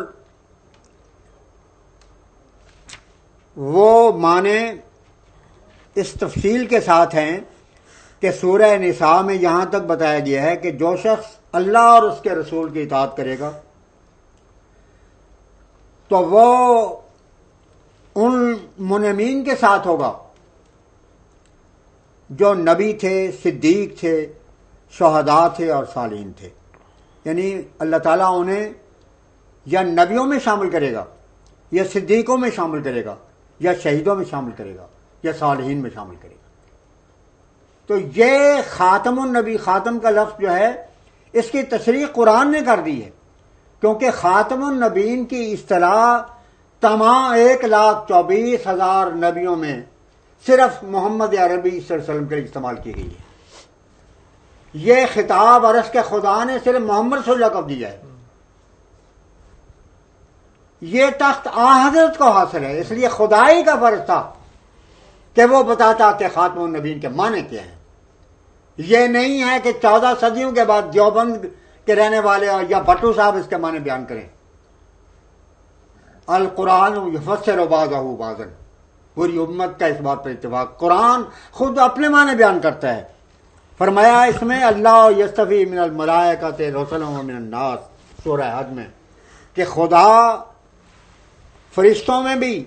وہ معنی اس تفصیل کے ساتھ ہیں کہ سورہ نساء میں یہاں تک بتایا گیا ہے کہ جو شخص اللہ اور اس کے رسول کی اطاعت کرے گا تو وہ ان منعمین کے ساتھ ہوگا جو نبی تھے، صدیق تھے، شہداء تھے اور صالحین تھے۔ یعنی اللہ تعالیٰ انہیں یا نبیوں میں شامل کرے گا، یا صدیقوں میں شامل کرے گا، یا شہیدوں میں شامل کرے گا، یا صالحین میں شامل کرے گا۔ تو یہ خاتم النبی، خاتم کا لفظ جو ہے اس کی تشریح قرآن نے کر دی ہے، کیونکہ خاتم النبیین کی اصطلاح تمام 1,24,000 نبیوں میں صرف محمد عربی صلی اللہ علیہ وسلم کے لیے استعمال کی گئی ہے۔ یہ خطاب عرش کے خدا نے صرف محمد صلی اللہ علیہ وسلم کو دیا ہے۔ یہ تخت آن حضرت کو حاصل ہے، اس لیے خدائی کا فرض تھا کہ وہ بتاتا کہ خاتم النبیین کے معنی کیا ہیں۔ یہ نہیں ہے کہ 14 صدیوں کے بعد دیوبند کے رہنے والے یا بھٹو صاحب اس کے معنی بیان کریں۔ القرآن یفسر بعضہ بعضا، پوری امت کا اس بات پر اتفاق، قرآن خود اپنے معنی بیان کرتا ہے۔ فرمایا اس میں اللہ یستفی من الملائکۃ رسلا ومن الناس، سورہ حج میں، کہ خدا فرشتوں میں بھی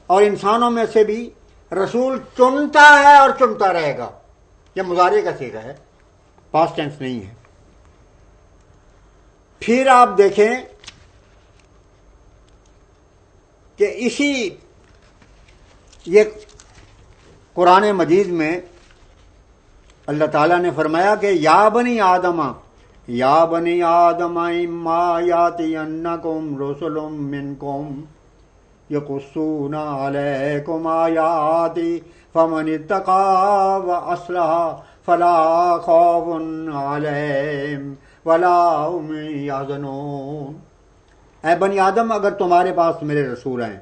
اور انسانوں میں سے بھی رسول چنتا ہے اور چنتا رہے گا۔ یہ مضارع کا صیغہ ہے، پاسٹ ٹینس نہیں ہے۔ پھر آپ دیکھیں کہ اسی یہ قرآن مجید میں اللہ تعالیٰ نے فرمایا کہ یا بنی آدم اما یاتینکم رسل منکم یقصون علیکم آیاتی فمن اتقی واصلح فلا خوف علیہم ولا هم یحزنون۔ اے بنی آدم، اگر تمہارے پاس میرے رسول ہیں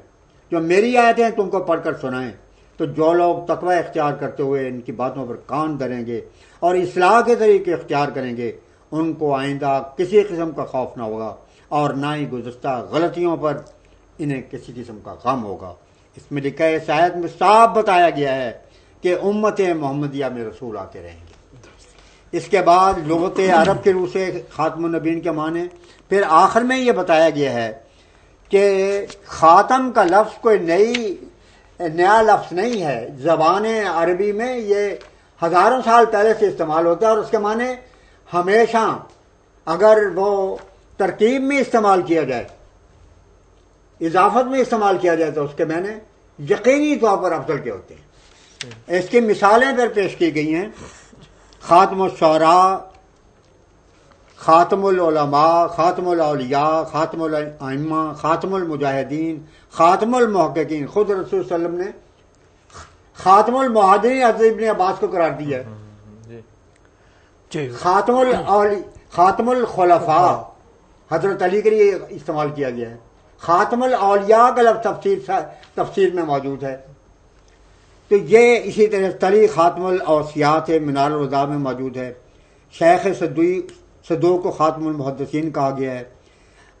جو میری آیتیں تم کو پڑھ کر سنائیں، تو جو لوگ تقوی اختیار کرتے ہوئے ان کی باتوں پر کان دھریں گے اور اصلاح کے طریقے اختیار کریں گے، ان کو آئندہ کسی قسم کا خوف نہ ہوگا اور نہ ہی گزشتہ غلطیوں پر انہیں کسی قسم کا غم ہوگا۔ اس میں لکھا ہے، اس آیت میں صاف بتایا گیا ہے کہ امت محمدیہ میں رسول آتے رہیں گے۔ اس کے بعد لغت عرب کے روح سے خاتم النبیین کے معنی، پھر آخر میں یہ بتایا گیا ہے کہ خاتم کا لفظ کوئی نیا لفظ نہیں ہے، زبان عربی میں یہ ہزاروں سال پہلے سے استعمال ہوتا ہے، اور اس کے معنی ہمیشہ اگر وہ ترکیب میں استعمال کیا جائے، اضافت میں استعمال کیا جائے، تو اس کے معنی یقینی طور پر افضل کے ہوتے ہیں۔ اس کی مثالیں پھر پیش کی گئی ہیں، خاتم الشعراء، خاتم العلماء، خاتم الاولیاء، خاتم الائمہ، خاتم المجاہدین، خاتم المحققین۔ خود رسول صلی اللہ علیہ وسلم نے خاتم المہاجرین حضرت ابن عباس کو قرار دیا ہے۔ خاتم الخلفاء حضرت علی کے لیے استعمال کیا گیا ہے۔ خاتم الاولیاء کا لفظ تفسیر میں موجود ہے۔ تو یہ اسی طرح تلی خاتم الاوصیاء ہے، منار الرضا میں موجود ہے۔ شیخ صدوق کو خاتم المحدثین کہا گیا ہے۔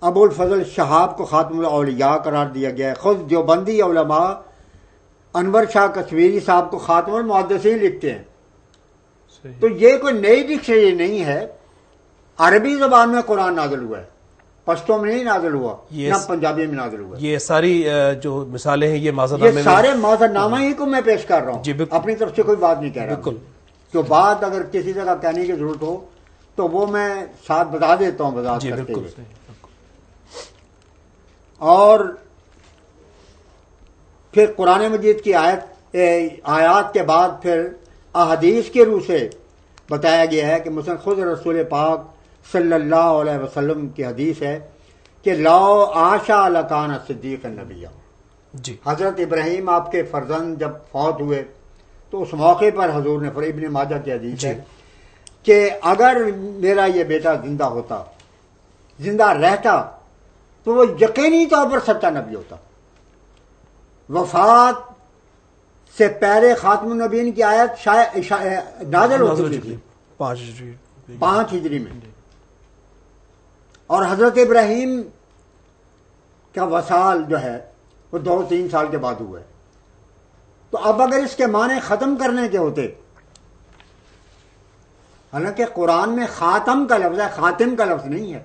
ابو الفضل شہاب کو خاتم الاولیاء قرار دیا گیا ہے۔ خود دیوبندی علماء انور شاہ کشمیری صاحب کو خاتم المحدثین لکھتے ہیں۔ تو یہ کوئی نئی ڈکشنری نہیں ہے، عربی زبان میں قرآن نازل ہوا ہے، پشتو میں نہیں نازل ہوا، نہ پنجابی میں نازل ہوا۔ یہ ساری جو مثالیں ہیں یہ یہ سارے معذر نامہ ہی کو میں پیش کر رہا ہوں، اپنی طرف سے کوئی بات نہیں کہہ رہا۔ بالکل، جو بات اگر کسی جگہ کہنے کی ضرورت ہو تو وہ میں ساتھ بتا دیتا ہوں وضاحت کرتے ہوئے۔ اور پھر قرآن مجید کی آیات کے بعد پھر احادیث کے روح سے بتایا گیا ہے کہ مثلا خود رسول پاک صلی اللہ علیہ وسلم کی حدیث ہے کہ لو عاشا لکان صدیق النبیہ، جی حضرت ابراہیم آپ کے فرزند جب فوت ہوئے تو اس موقع پر حضور نے ابن ماجہ کی حدیث ہے کہ اگر میرا یہ بیٹا زندہ ہوتا، زندہ رہتا، تو وہ یقینی طور پر سچا نبی ہوتا۔ وفات سے پہلے خاتم النبیین کی آیت نازل ہو چکی تھی 5 ہجری میں، اور حضرت ابراہیم کا وصال جو ہے وہ 2-3 سال کے بعد ہوا ہے۔ تو اب اگر اس کے معنی ختم کرنے کے ہوتے، حالانکہ قرآن میں خاتم کا لفظ ہے، خاتم کا لفظ نہیں ہے۔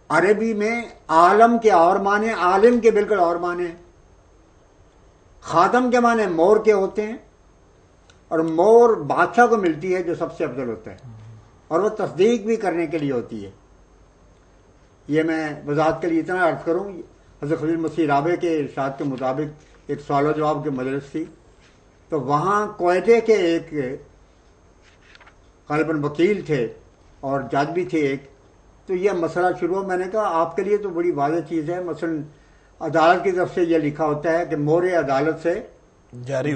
عربی میں عالم کے اور معنی، عالم کے بالکل اور معنی ہیں۔ خاتم کے معنی مور کے ہوتے ہیں، اور مور بادشاہ کو ملتی ہے جو سب سے افضل ہوتا ہے، اور وہ تصدیق بھی کرنے کے لیے ہوتی ہے۔ یہ میں وضاحت کے لیے اتنا عرض کروں، حضرت خلیل مسیح رابع کے ارشاد کے مطابق ایک سوال و جواب کی مجلس تھی، تو وہاں کوئٹے کے ایک غالباً وکیل تھے اور جج بھی تھے ایک، تو یہ مسئلہ شروع ہوا۔ میں نے کہا آپ کے لیے تو بڑی واضح چیز ہے، مثلا عدالت کی طرف سے یہ لکھا ہوتا ہے کہ مور عدالت سے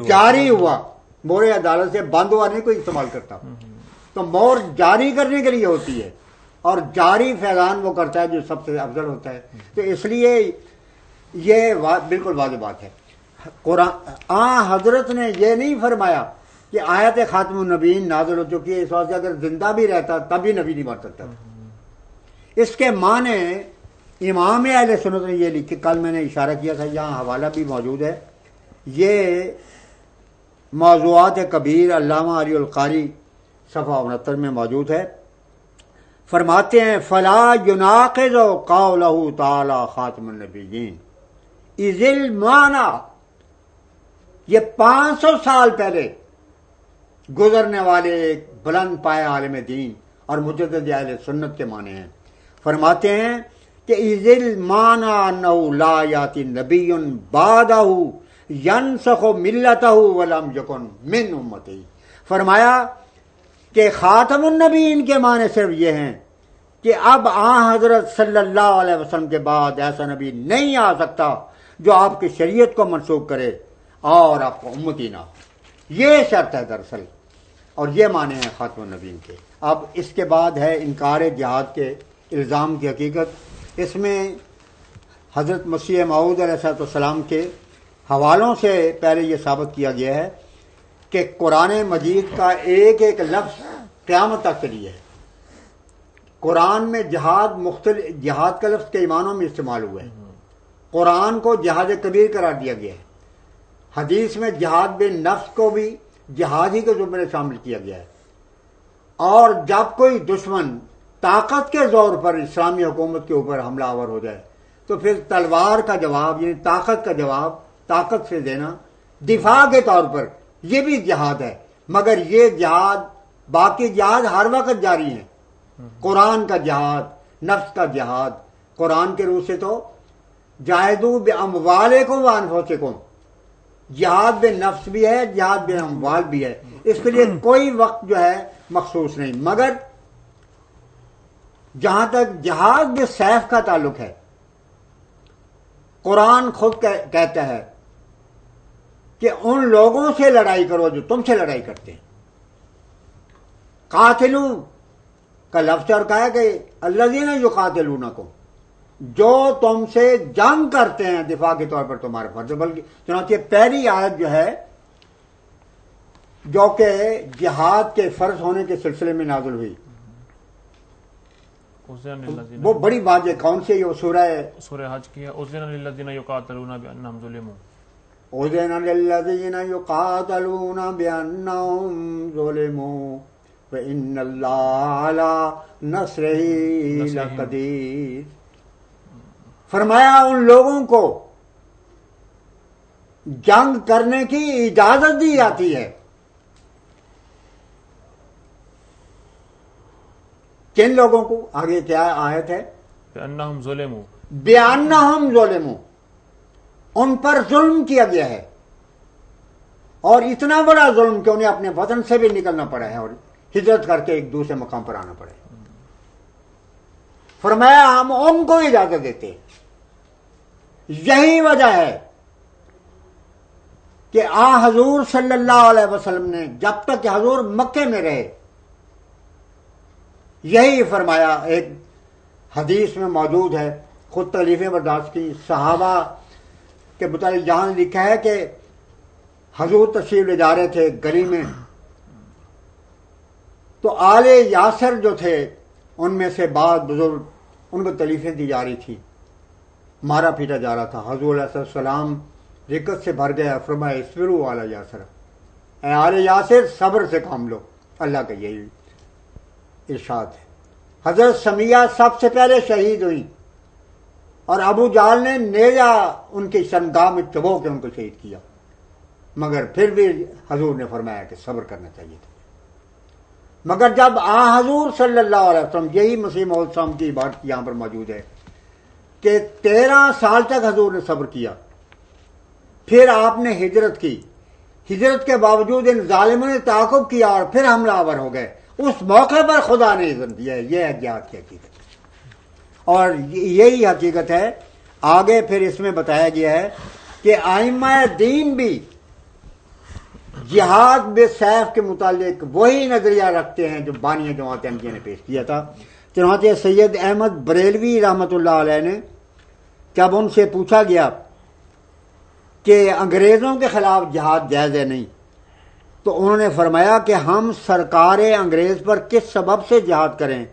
جاری ہوا، مور عدالت سے بند ہوا نہیں کوئی استعمال کرتا، تو مور جاری کرنے کے لیے ہوتی ہے، اور جاری فیضان وہ کرتا ہے جو سب سے افضل ہوتا ہے۔ تو اس لیے یہ بالکل واضح بات ہے۔ قرآن حضرت نے یہ نہیں فرمایا کہ آیت خاتم النبیین نازل ہو چکی ہے، اس واسطے اگر زندہ بھی رہتا تب بھی نبی نہیں بن سکتا تھا۔ اس کے معنی امام اہل سنت نے یہ لکھی، کل میں نے اشارہ کیا تھا، یہاں حوالہ بھی موجود ہے، یہ موضوعات کبیر علامہ علی القاری صفحہ 69 میں موجود ہے۔ فرماتے ہیں فلا يناقض قولہ تعالی خاتم النبیین اذ المعنی، یہ 500 سال پہلے گزرنے والے ایک بلند پائے عالم دین اور مجدد اہل سنت کے معنی ہیں۔ فرماتے ہیں کہ اذ المعنی انہ لا یاتی نبی بعدہ ینسخ ملتہ ولم یکن من امتہ۔ فرمایا کہ خاتم النبیین کے معنی صرف یہ ہیں کہ اب حضرت صلی اللہ علیہ وسلم کے بعد ایسا نبی نہیں آ سکتا جو آپ کی شریعت کو منسوخ کرے اور آپ کو امتی نہ ہو، یہ شرط ہے دراصل، اور یہ معنی ہیں خاتم النبیین کے۔ اب اس کے بعد ہے انکار جہاد کے الزام کی حقیقت۔ اس میں حضرت مسیح موعود علیہ السلام کے حوالوں سے پہلے یہ ثابت کیا گیا ہے کہ قرآن مجید کا ایک ایک لفظ قیامت تک کے لیے ہے۔ قرآن میں جہاد کا لفظ کئی معنوں میں استعمال ہوا ہے۔ قرآن کو جہاد کبیر قرار دیا گیا ہے، حدیث میں جہاد بن نفس کو بھی جہاد ہی کے زمرے شامل کیا گیا ہے، اور جب کوئی دشمن طاقت کے زور پر اسلامی حکومت کے اوپر حملہ آور ہو جائے تو پھر تلوار کا جواب، یعنی طاقت کا جواب طاقت سے دینا دفاع کے طور پر، یہ بھی جہاد ہے۔ مگر یہ جہاد، باقی جہاد ہر وقت جاری ہیں۔ قرآن کا جہاد، نفس کا جہاد، قرآن کے روح سے تو جاہدوا باموالکم وانفسکم، جہاد بے نفس بھی ہے، جہاد بے اموال بھی ہے۔ اس کے لیے کوئی وقت جو ہے مخصوص نہیں۔ مگر جہاں تک جہاد بے سیف کا تعلق ہے، قرآن خود کہتا ہے کہ ان لوگوں سے لڑائی کرو جو تم سے لڑائی کرتے ہیں۔ قاتلو کا لفظ اور کہا کہ الذین یقاتلونکم، جو تم سے جنگ کرتے ہیں دفاع کے طور پر تمہارے فرض، بلکہ چنانچہ پہلی آیت جو ہے جو کہ جہاد کے فرض ہونے کے سلسلے میں نازل ہوئی، وہ بڑی واضح کون سی؟ یہ سورہ حج کی ہے، اذن للذین یقاتلون بانہم ظلموا، اذن للذین یقاتلون بانہم ظلموا وان اللہ علی نصرہ لقدیر۔ فرمایا ان لوگوں کو جنگ کرنے کی اجازت دی جاتی ہے۔ کن لوگوں کو؟ آگے کیا آیت ہے؟ بانہم ظلموا، بانہم ظلموا، ان پر ظلم کیا گیا ہے، اور اتنا بڑا ظلم کہ انہیں اپنے وطن سے بھی نکلنا پڑا ہے اور ہجرت کر کے ایک دوسرے مقام پر آنا پڑے۔ فرمایا ہم ان کو اجازت دیتے ہیں یہی وجہ ہے کہ حضور صلی اللہ علیہ وسلم نے جب تک کہ حضور مکے میں رہے یہی فرمایا. ایک حدیث میں موجود ہے، خود تکلیفیں برداشت کی صحابہ کے متعلق جہاں لکھا ہے کہ حضور تشریف لے جا رہے تھے گلی میں، تو آل یاسر جو تھے ان میں سے بعض بزرگ ان کو تکلیفیں دی جا رہی تھی، مارا پیٹا جا رہا تھا. حضور علیہ السلام رکت سے بھر گیا، فرمایا اصبروا علی یاسر، اے آل یاسر صبر سے کام لو. اللہ کا یہی ارشاد ہے. حضرت سمیہ سب سے پہلے شہید ہوئی اور ابو جہل نے نیزہ ان کی شرمگاہ میں چبو کے ان کو شہید کیا، مگر پھر بھی حضور نے فرمایا کہ صبر کرنا چاہیے تھا. مگر جب حضور صلی اللہ علیہ وسلم، یہی مسیح موعود صاحب کی بات یہاں پر موجود ہے کہ 13 سال تک حضور نے صبر کیا، پھر آپ نے ہجرت کی، ہجرت کے باوجود ان ظالموں نے تعاقب کیا اور پھر حملہ آور ہو گئے. اس موقع پر خدا نے اذن دیا ہے. یہ ہے جہاد کی حقیقت اور یہی حقیقت ہے. آگے پھر اس میں بتایا گیا ہے کہ ائمہ دین بھی جہاد بے سیف کے متعلق وہی نظریہ رکھتے ہیں جو بانی جماعت احمدیہ نے پیش کیا تھا. چنانچہ سید احمد بریلوی رحمۃ اللہ علیہ نے جب ان سے پوچھا گیا کہ انگریزوں کے خلاف جہاد جائز ہے نہیں، تو انہوں نے فرمایا کہ ہم سرکار انگریز پر کس سبب سے جہاد کریں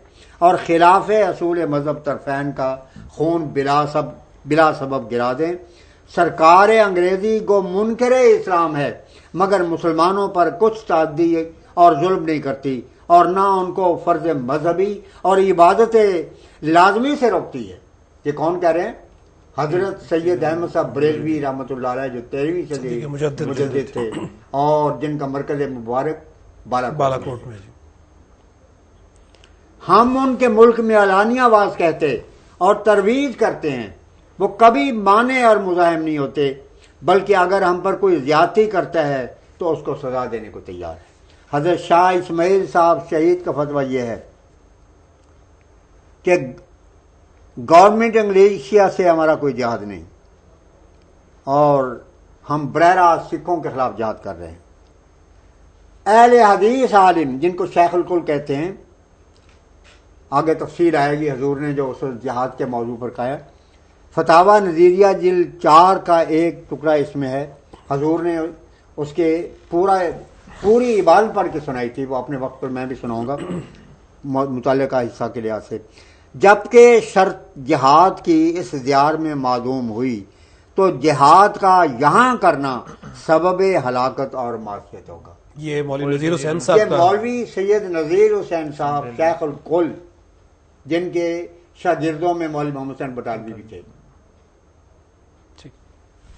اور خلاف اصول مذہب طرفین کا خون بلا سبب گرا دیں. سرکار انگریزی کو منکر اسلام ہے مگر مسلمانوں پر کچھ تعدی اور ظلم نہیں کرتی اور نہ ان کو فرض مذہبی اور عبادت لازمی سے روکتی ہے. یہ کون کہہ رہے ہیں؟ حضرت سید احمد صاحب بریلوی رحمۃ اللہ علیہ جو 13ویں صدی مجدد تھے اور جن کا مرکز مبارک بالا کوٹ میں. ہم ان کے ملک میں اعلانیہ آواز کہتے اور ترویج کرتے ہیں، وہ کبھی مانے اور مزاحم نہیں ہوتے، بلکہ اگر ہم پر کوئی زیادتی کرتا ہے تو اس کو سزا دینے کو تیار ہے. حضرت شاہ اسماعیل صاحب شہید کا فتویٰ یہ ہے کہ گورنمنٹ انگلیشیا سے ہمارا کوئی جہاد نہیں اور ہم براہ راست سکھوں کے خلاف جہاد کر رہے ہیں. اہل حدیث عالم جن کو شیخ الکل کہتے ہیں، آگے تفصیل آئے گی، حضور نے جو اس جہاد کے موضوع پر کہا. فتاوی نظیریہ جلد 4 کا ایک ٹکڑا اس میں ہے. حضور نے اس کے پوری عبارت پڑھ کے سنائی تھی، وہ اپنے وقت پر میں بھی سناؤں گا متعلقہ حصہ کے لحاظ سے. جبکہ شرط جہاد کی اس دیار میں معدوم ہوئی تو جہاد کا یہاں کرنا سبب ہلاکت اور معصیت ہوگا. یہ مولوی نذیر حسین صاحب یہ مولوی سید نذیر حسین صاحب شیخ الکل جن کے شاگردوں میں مولوی محمد حسین بٹالوی بھی تھے،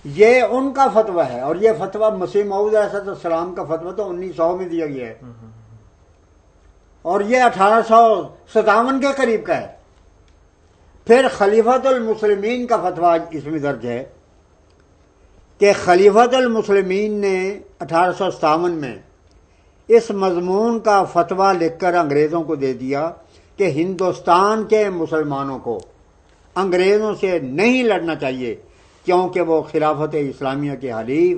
یہ ان کا فتویٰ ہے. اور یہ فتویٰ مسیح موعود علیہ السلام کا فتویٰ تو 1900 میں دیا گیا ہے اور یہ 1857 کے قریب کا ہے. پھر خلیفۃ المسلمین کا فتویٰ اس میں درج ہے کہ خلیفۃ المسلمین نے 1857 میں اس مضمون کا فتویٰ لکھ کر انگریزوں کو دے دیا کہ ہندوستان کے مسلمانوں کو انگریزوں سے نہیں لڑنا چاہیے کیونکہ وہ خلافت اسلامیہ کے حلیف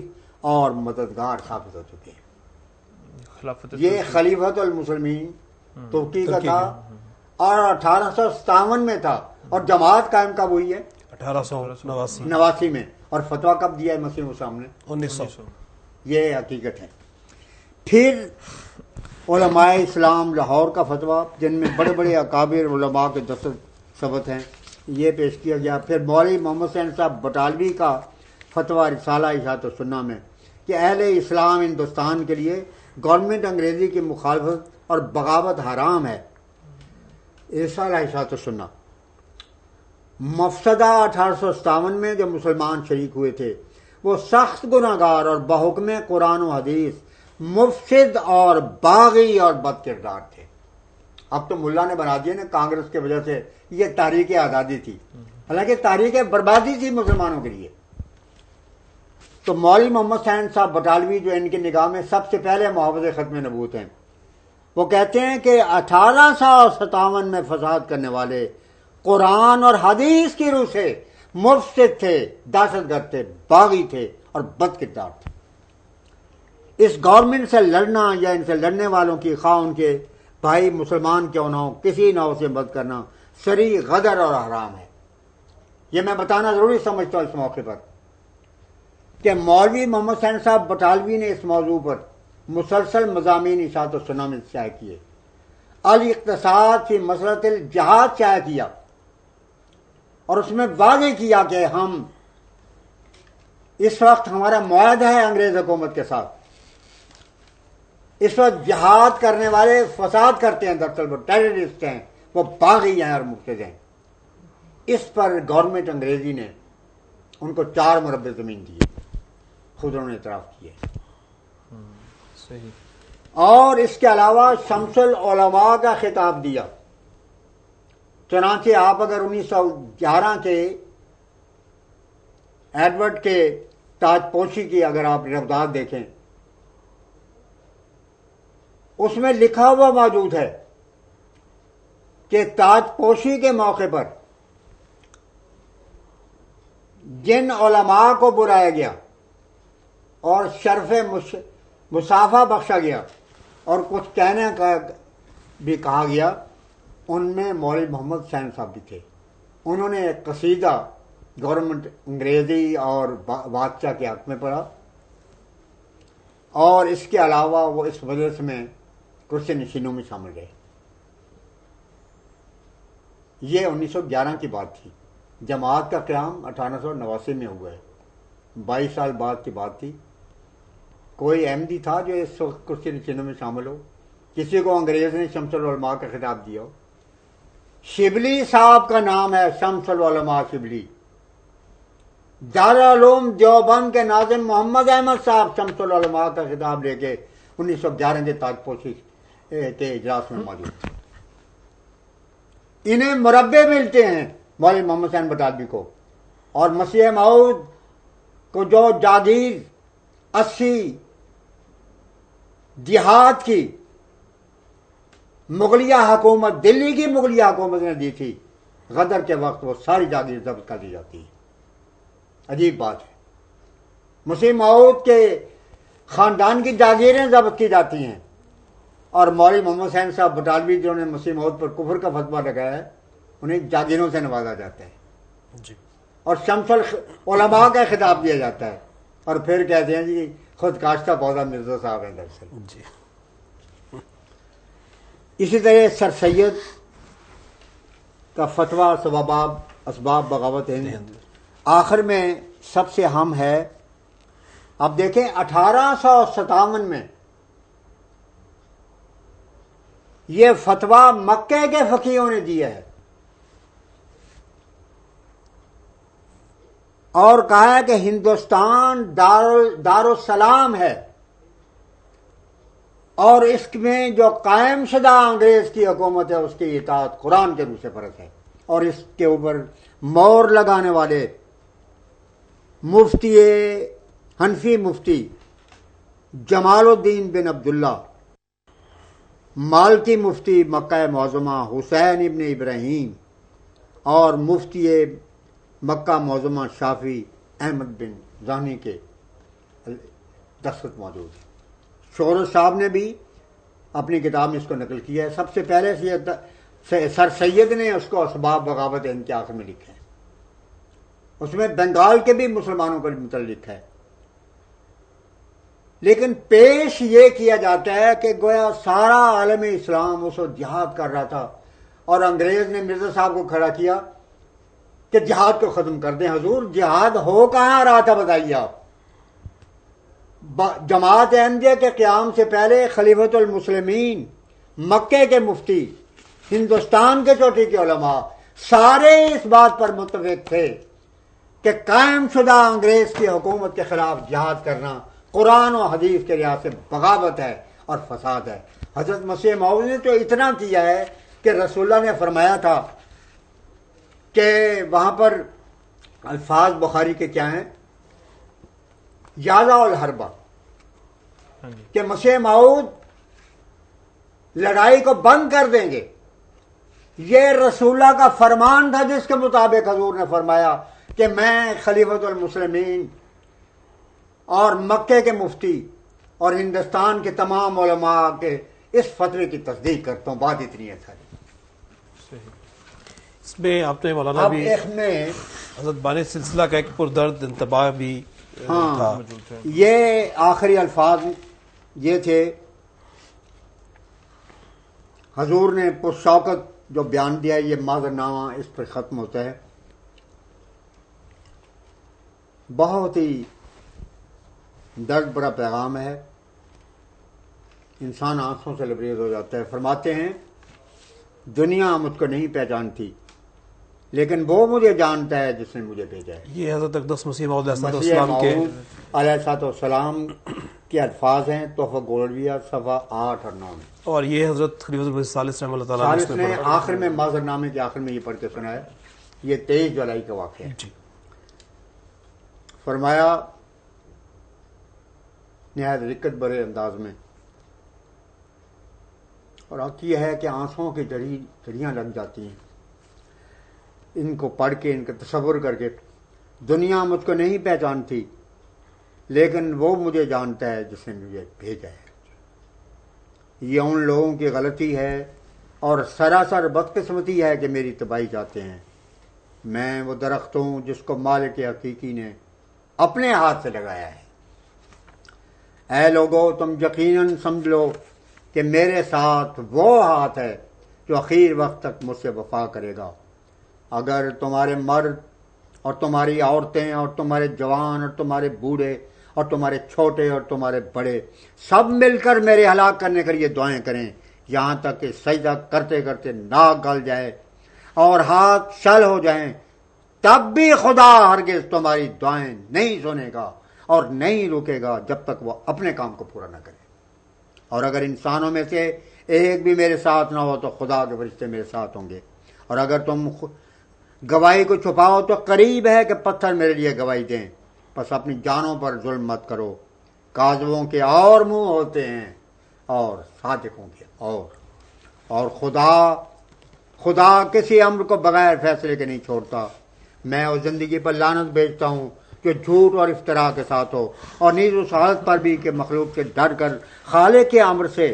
اور مددگار ثابت ہو چکے ہیں. یہ خلیفۃ المسلمین ترکی کا تھا اور 1857 میں تھا اور جماعت قائم کب ہوئی ہے؟ 1889 میں. اور فتویٰ کب دیا ہے مسیح موعود نے؟ 1900. یہ حقیقت ہے. پھر علماء اسلام لاہور کا فتویٰ جن میں بڑے بڑے اکابر علماء کے دستخط ثبت ہیں، یہ پیش کیا گیا. پھر مولوی محمد حسین صاحب بٹالوی کا فتویٰ رسالہ اشاعت السنہ میں کہ اہل اسلام ہندوستان کے لیے گورنمنٹ انگریزی کی مخالفت اور بغاوت حرام ہے. رسالہ اشاعت السنہ. مفسدہ 1857 میں جو مسلمان شریک ہوئے تھے وہ سخت گناہگار اور بحکم قرآن و حدیث مفسد اور باغی اور بد کردار تھے. اب تو ملا نے بنا دیا نا کانگریس کی وجہ سے یہ تحریک آزادی تھی، حالانکہ تحریک بربادی تھی مسلمانوں کے لیے. تو مولوی محمد حسین صاحب بٹالوی جو ان کی نگاہ میں سب سے پہلے محافظ ختم نبوت ہیں، وہ کہتے ہیں کہ 1857 میں فساد کرنے والے قرآن اور حدیث کی روح سے مفسد تھے، دہشت گرد تھے، باغی تھے اور بد کردار تھے۔ اس گورنمنٹ سے لڑنا یا ان سے لڑنے والوں کی خواہ ان کے بھائی مسلمان کیوں نہ ہو کسی نو سے مدد کرنا سری غدر اور حرام ہے۔ یہ میں بتانا ضروری سمجھتا ہوں اس موقع پر کہ مولوی محمد حسین صاحب بٹالوی نے اس موضوع پر مسلسل مضامین اشاعت و سنہ میں شائع کیے۔ الاقتصاد فی مسئلۃ الجہاد شائع کیا اور اس میں واضح کیا کہ ہم اس وقت ہمارا معاہدہ ہے انگریز حکومت کے ساتھ۔ اس وقت جہاد کرنے والے فساد کرتے ہیں، دراصل وہ ٹیررسٹ ہیں، وہ باغی ہیں اور مفسد ہیں۔ اس پر گورنمنٹ انگریزی نے ان کو 4 مربع زمین دیے، خود انہوں نے اعتراف کیے۔ صحیح۔ اور اس کے علاوہ شمس العلماء کا خطاب دیا۔ چنانچہ آپ اگر 1911 کے ایڈورڈ کے تاج پوشی کی اگر آپ رفتار دیکھیں، اس میں لکھا ہوا موجود ہے کہ تاج پوشی کے موقع پر جن علماء کو بلایا گیا اور شرف مصافحہ بخشا گیا اور کچھ کہنے کا بھی کہا گیا، ان میں مولوی محمد حسین صاحب بھی تھے۔ انہوں نے ایک قصیدہ گورنمنٹ انگریزی اور بادشاہ کے حق میں پڑھا، اور اس کے علاوہ وہ اس مجلس میں کرسی نشینوں میں شامل رہے۔ یہ 1911 کی بات تھی۔ جماعت کا قیام 1889 میں ہوا ہے، 22 سال بعد کی بات تھی۔ کوئی احمدی تھا جو اس وقت کرسی نشینوں میں شامل ہو؟ کسی کو انگریز نے شمس العلماء کا خطاب دیا ہو؟ شبلی صاحب کا نام ہے، شمس العلماء شبلی۔ دارالعلوم دیوبند کے ناظم محمد احمد صاحب شمس العلماء کا خطاب لے کے 1911 کے تاج پوشی کے اجلاس میں موجود تھے۔ انہیں مربع ملتے ہیں مولوی محمد حسین بٹالوی کو، اور مسیح موعود کو جو جاگیر 80 دیہات کی مغلیہ حکومت، دلی کی مغلیہ حکومت نے دی تھی، غدر کے وقت وہ ساری جاگیر ضبط کر دی جاتی ہے۔ عجیب بات ہے، مسیح موعود کے خاندان کی جاگیریں ضبط کی جاتی ہیں، اور مولوی محمد حسین صاحب بٹالوی جنہوں نے مسیح موعود پر کفر کا فتویٰ لگایا ہے، انہیں جاگیروں سے نوازا جاتا ہے جی، اور شمس العلماء کا خطاب دیا جاتا ہے، اور پھر کہتے ہیں جی خود کاشتہ پودا مرزا صاحب ہیں دراصل۔ جی، اسی طرح سر سید کا فتویٰ اسباب بغاوت ہند آخر میں سب سے اہم ہے۔ اب دیکھیں 1857 میں یہ فتویٰ مکے کے فقیہوں نے دیا ہے اور کہا ہے کہ ہندوستان دارالسلام ہے، اور اس میں جو قائم شدہ انگریز کی حکومت ہے اس کی اطاعت قرآن کے روح سے فرض ہے، اور اس کے اوپر مور لگانے والے مفتی حنفی مفتی جمال الدین بن عبداللہ، مالکی مفتی مکہ معظمہ حسین ابن ابراہیم، اور مفتی مکہ معظمہ شافی احمد بن زانی کے دستخط موجود ہیں۔ شورش صاحب نے بھی اپنی کتاب میں اس کو نقل کیا ہے۔ سب سے پہلے سر سید نے اس کو اسباب بغاوت ہند کے آخر میں لکھا ہے، اس میں بنگال کے بھی مسلمانوں پر متعلق ہے، لیکن پیش یہ کیا جاتا ہے کہ گویا سارا عالم اسلام اس وقت جہاد کر رہا تھا، اور انگریز نے مرزا صاحب کو کھڑا کیا کہ جہاد کو ختم کر دیں۔ حضور جہاد ہو کہاں رہا تھا بتائیے آپ؟ جماعت احمدیہ کے قیام سے پہلے خلیفۃ المسلمین، مکے کے مفتی، ہندوستان کے چوٹی کے علماء سارے اس بات پر متفق تھے کہ قائم شدہ انگریز کی حکومت کے خلاف جہاد کرنا قرآن و حدیث کے لحاظ سے بغاوت ہے اور فساد ہے۔ حضرت مسیح موعود نے تو اتنا کیا ہے کہ رسول اللہ نے فرمایا تھا کہ وہاں پر الفاظ بخاری کے کیا ہیں، یازا الحربہ، کہ مسیح موعود لڑائی کو بند کر دیں گے۔ یہ رسول اللہ کا فرمان تھا جس کے مطابق حضور نے فرمایا کہ میں خلیفۃ المسلمین اور مکے کے مفتی اور ہندوستان کے تمام علماء کے اس فتوے کی تصدیق کرتا ہوں. بات اتنی ہے ساری. اس میں آپ نے مولانا اب بھی ایک میں حضرت بانی سلسلہ کا ایک پردرد انتباہ بھی تھا. یہ آخری الفاظ یہ تھے. حضور نے پرشوکت جو بیان دیا یہ معذر نامہ اس پر ختم ہوتا ہے. بہت ہی درد بڑا پیغام ہے. انسان آنکھوں سے لبریز ہو جاتا ہے. فرماتے ہیں دنیا مجھ کو نہیں پہچانتی لیکن وہ مجھے جانتا ہے جس نے مجھے بھیجا ہے. یہ حضرت اقدس مسیح موعود علیہ مسیح السلام کے موعود علیہ السلام کے الفاظ ہیں تحفہ گولڈویہ صفحہ 8 اور 9 میں. اور یہ حضرت خلیفۃ المسیح ثالث رحمہ اللہ تعالیٰ نے اس ثالث میں نے پڑھا. آخر میں معذر نامے کے آخر میں یہ پڑھ کے سنایا. یہ 23 جولائی کا واقعہ ہے. جی فرمایا نہایت رکت برے انداز میں. اور حق یہ ہے کہ آنسوں کی جڑیاں لگ جاتی ہیں ان کو پڑھ کے, ان کا تصور کر کے. دنیا مجھ کو نہیں پہچانتی لیکن وہ مجھے جانتا ہے جس نے مجھے بھیجا ہے. یہ ان لوگوں کی غلطی ہے اور سراسر بدقسمتی ہے کہ میری تباہی چاہتے ہیں. میں وہ درخت ہوں جس کو مالک حقیقی نے اپنے ہاتھ سے لگایا ہے. اے لوگو تم یقیناً سمجھ لو کہ میرے ساتھ وہ ہاتھ ہے جو اخیر وقت تک مجھ سے وفا کرے گا. اگر تمہارے مرد اور تمہاری عورتیں اور تمہارے جوان اور تمہارے بوڑھے اور تمہارے چھوٹے اور تمہارے بڑے سب مل کر میرے ہلاک کرنے کے لیے دعائیں کریں یہاں تک کہ سجدہ کرتے کرتے ناک گل جائے اور ہاتھ شل ہو جائیں, تب بھی خدا ہرگز تمہاری دعائیں نہیں سنے گا اور نہیں رکے گا جب تک وہ اپنے کام کو پورا نہ کرے. اور اگر انسانوں میں سے ایک بھی میرے ساتھ نہ ہو تو خدا کے فرشتے میرے ساتھ ہوں گے. اور اگر تم گواہی کو چھپاؤ تو قریب ہے کہ پتھر میرے لیے گواہی دیں. بس اپنی جانوں پر ظلم مت کرو. کاذبوں کے اور منہ ہوتے ہیں اور صادقوں کے اور خدا کسی امر کو بغیر فیصلے کے نہیں چھوڑتا. میں اس زندگی پر لعنت بھیجتا ہوں جو جھوٹ اور افتراء کے ساتھ ہو, اور نیز اس حالت پر بھی کہ مخلوق سے ڈر کر خالق کے امر سے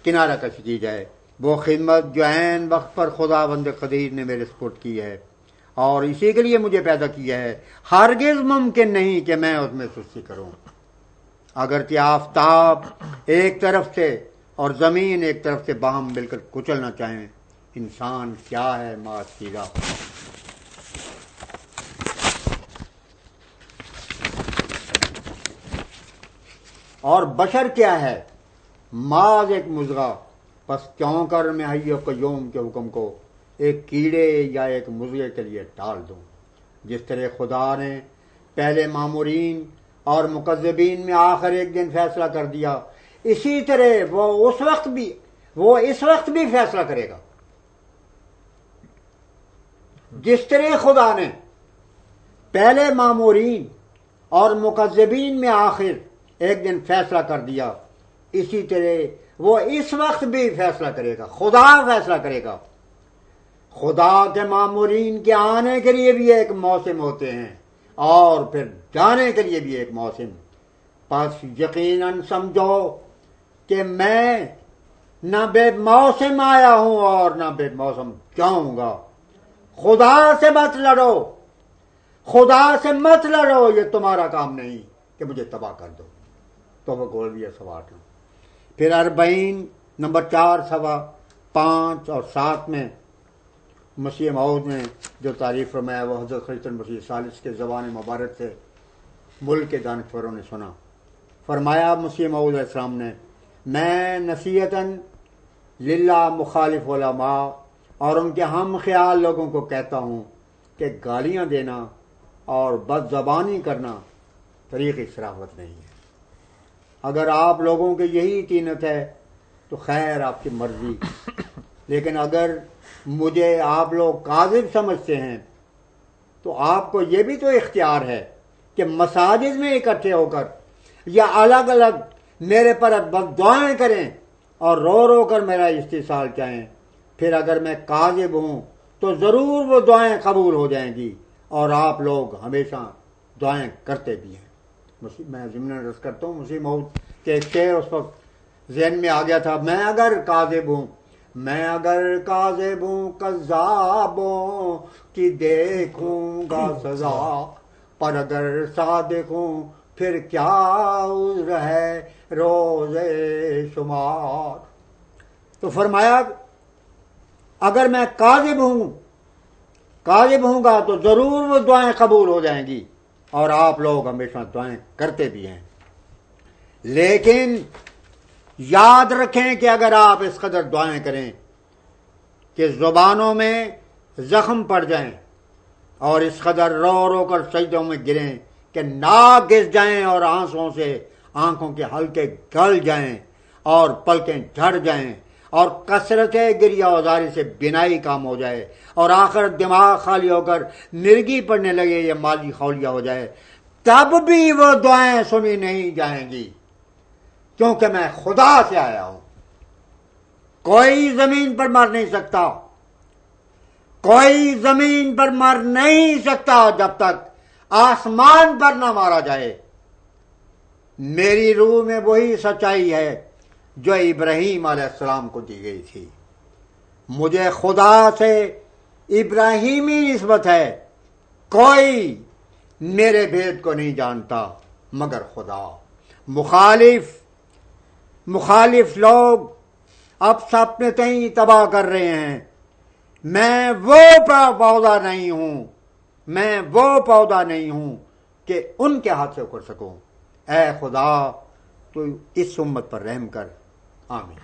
کنارہ کشی کی جائے. وہ خدمت جو عین وقت پر خدا بند قدیر نے میرے سپرد کی ہے اور اسی کے لیے مجھے پیدا کیا ہے, ہرگز ممکن نہیں کہ میں اس میں سستی کروں. اگرچہ آفتاب ایک طرف سے اور زمین ایک طرف سے باہم مل کر کچلنا چاہیں, انسان کیا ہے معاشیرہ. اور بشر کیا ہے ماض ایک مضغہ. پس کیوں کر میں حی و قیوم کے حکم کو ایک کیڑے یا ایک مضغے کے لیے ڈال دوں. جس طرح خدا نے پہلے مامورین اور مکذبین میں آخر ایک دن فیصلہ کر دیا, اسی طرح وہ اس وقت بھی فیصلہ کرے گا. جس طرح خدا نے پہلے مامورین اور مکذبین میں آخر ایک دن فیصلہ کر دیا, اسی طرح وہ اس وقت بھی فیصلہ کرے گا. خدا فیصلہ کرے گا. خدا کے مامورین کے آنے کے لیے بھی ایک موسم ہوتے ہیں اور پھر جانے کے لیے بھی ایک موسم. پس یقیناً سمجھو کہ میں نہ بے موسم آیا ہوں اور نہ بے موسم جاؤں گا. خدا سے مت لڑو, خدا سے مت لڑو, یہ تمہارا کام نہیں کہ مجھے تباہ کر دو. تو وہ گولویہ سوات. پھر 40 نمبر 4 صفحہ 5 اور 7 میں مسیح موعود نے جو تعریف فرمایا وہ حضرت خلیفۃ المسیح ثالث کے زبان مبارک سے ملک کے دانشوروں نے سنا. فرمایا مسیح موعود علیہ السلام نے, میں نصیحتاً للہ مخالف علماء اور ان کے ہم خیال لوگوں کو کہتا ہوں کہ گالیاں دینا اور بد زبانی کرنا طریق شرافت نہیں ہے. اگر آپ لوگوں کی یہی طینت ہے تو خیر آپ کی مرضی, لیکن اگر مجھے آپ لوگ کاذب سمجھتے ہیں تو آپ کو یہ بھی تو اختیار ہے کہ مساجد میں اکٹھے ہو کر یا الگ الگ میرے پر بد دعائیں کریں اور رو رو کر میرا استحصال چاہیں. پھر اگر میں کاذب ہوں تو ضرور وہ دعائیں قبول ہو جائیں گی اور آپ لوگ ہمیشہ دعائیں کرتے بھی ہیں. میں ضمن عرض کرتا ہوں مسیح موعود کے ایک شعر اس وقت ذہن میں آ گیا تھا. میں اگر کاذب ہوں کذابوں کی دیکھوں گا سزا، پر اگر صادق ہوں پھر کیا عذر ہے روز شمار. تو فرمایا اگر میں کاذب ہوں گا تو ضرور وہ دعائیں قبول ہو جائیں گی، اور آپ لوگ ہمیشہ دعائیں کرتے بھی ہیں. لیکن یاد رکھیں کہ اگر آپ اس قدر دعائیں کریں کہ زبانوں میں زخم پڑ جائیں اور اس قدر رو رو کر سجدوں میں گریں کہ ناک گس جائیں اور آنسوؤں سے آنکھوں کے حلقے گل جائیں اور پلکیں جھڑ جائیں اور کثرت گریہ وزاری سے بینائی کام ہو جائے اور آخر دماغ خالی ہو کر مرگی پڑنے لگے یا مالی خولیا ہو جائے، تب بھی وہ دعائیں سنی نہیں جائیں گی، کیونکہ میں خدا سے آیا ہوں. کوئی زمین پر مر نہیں سکتا، کوئی زمین پر مر نہیں سکتا جب تک آسمان پر نہ مارا جائے. میری روح میں وہی سچائی ہے جو ابراہیم علیہ السلام کو دی گئی تھی. مجھے خدا سے ابراہیمی نسبت ہے. کوئی میرے بھید کو نہیں جانتا مگر خدا. مخالف لوگ اب سے اپنے تئیں تباہ کر رہے ہیں. میں وہ پودا نہیں ہوں کہ ان کے ہاتھ سے اکھڑ سکوں. اے خدا تو اس امت پر رحم کر. آمین.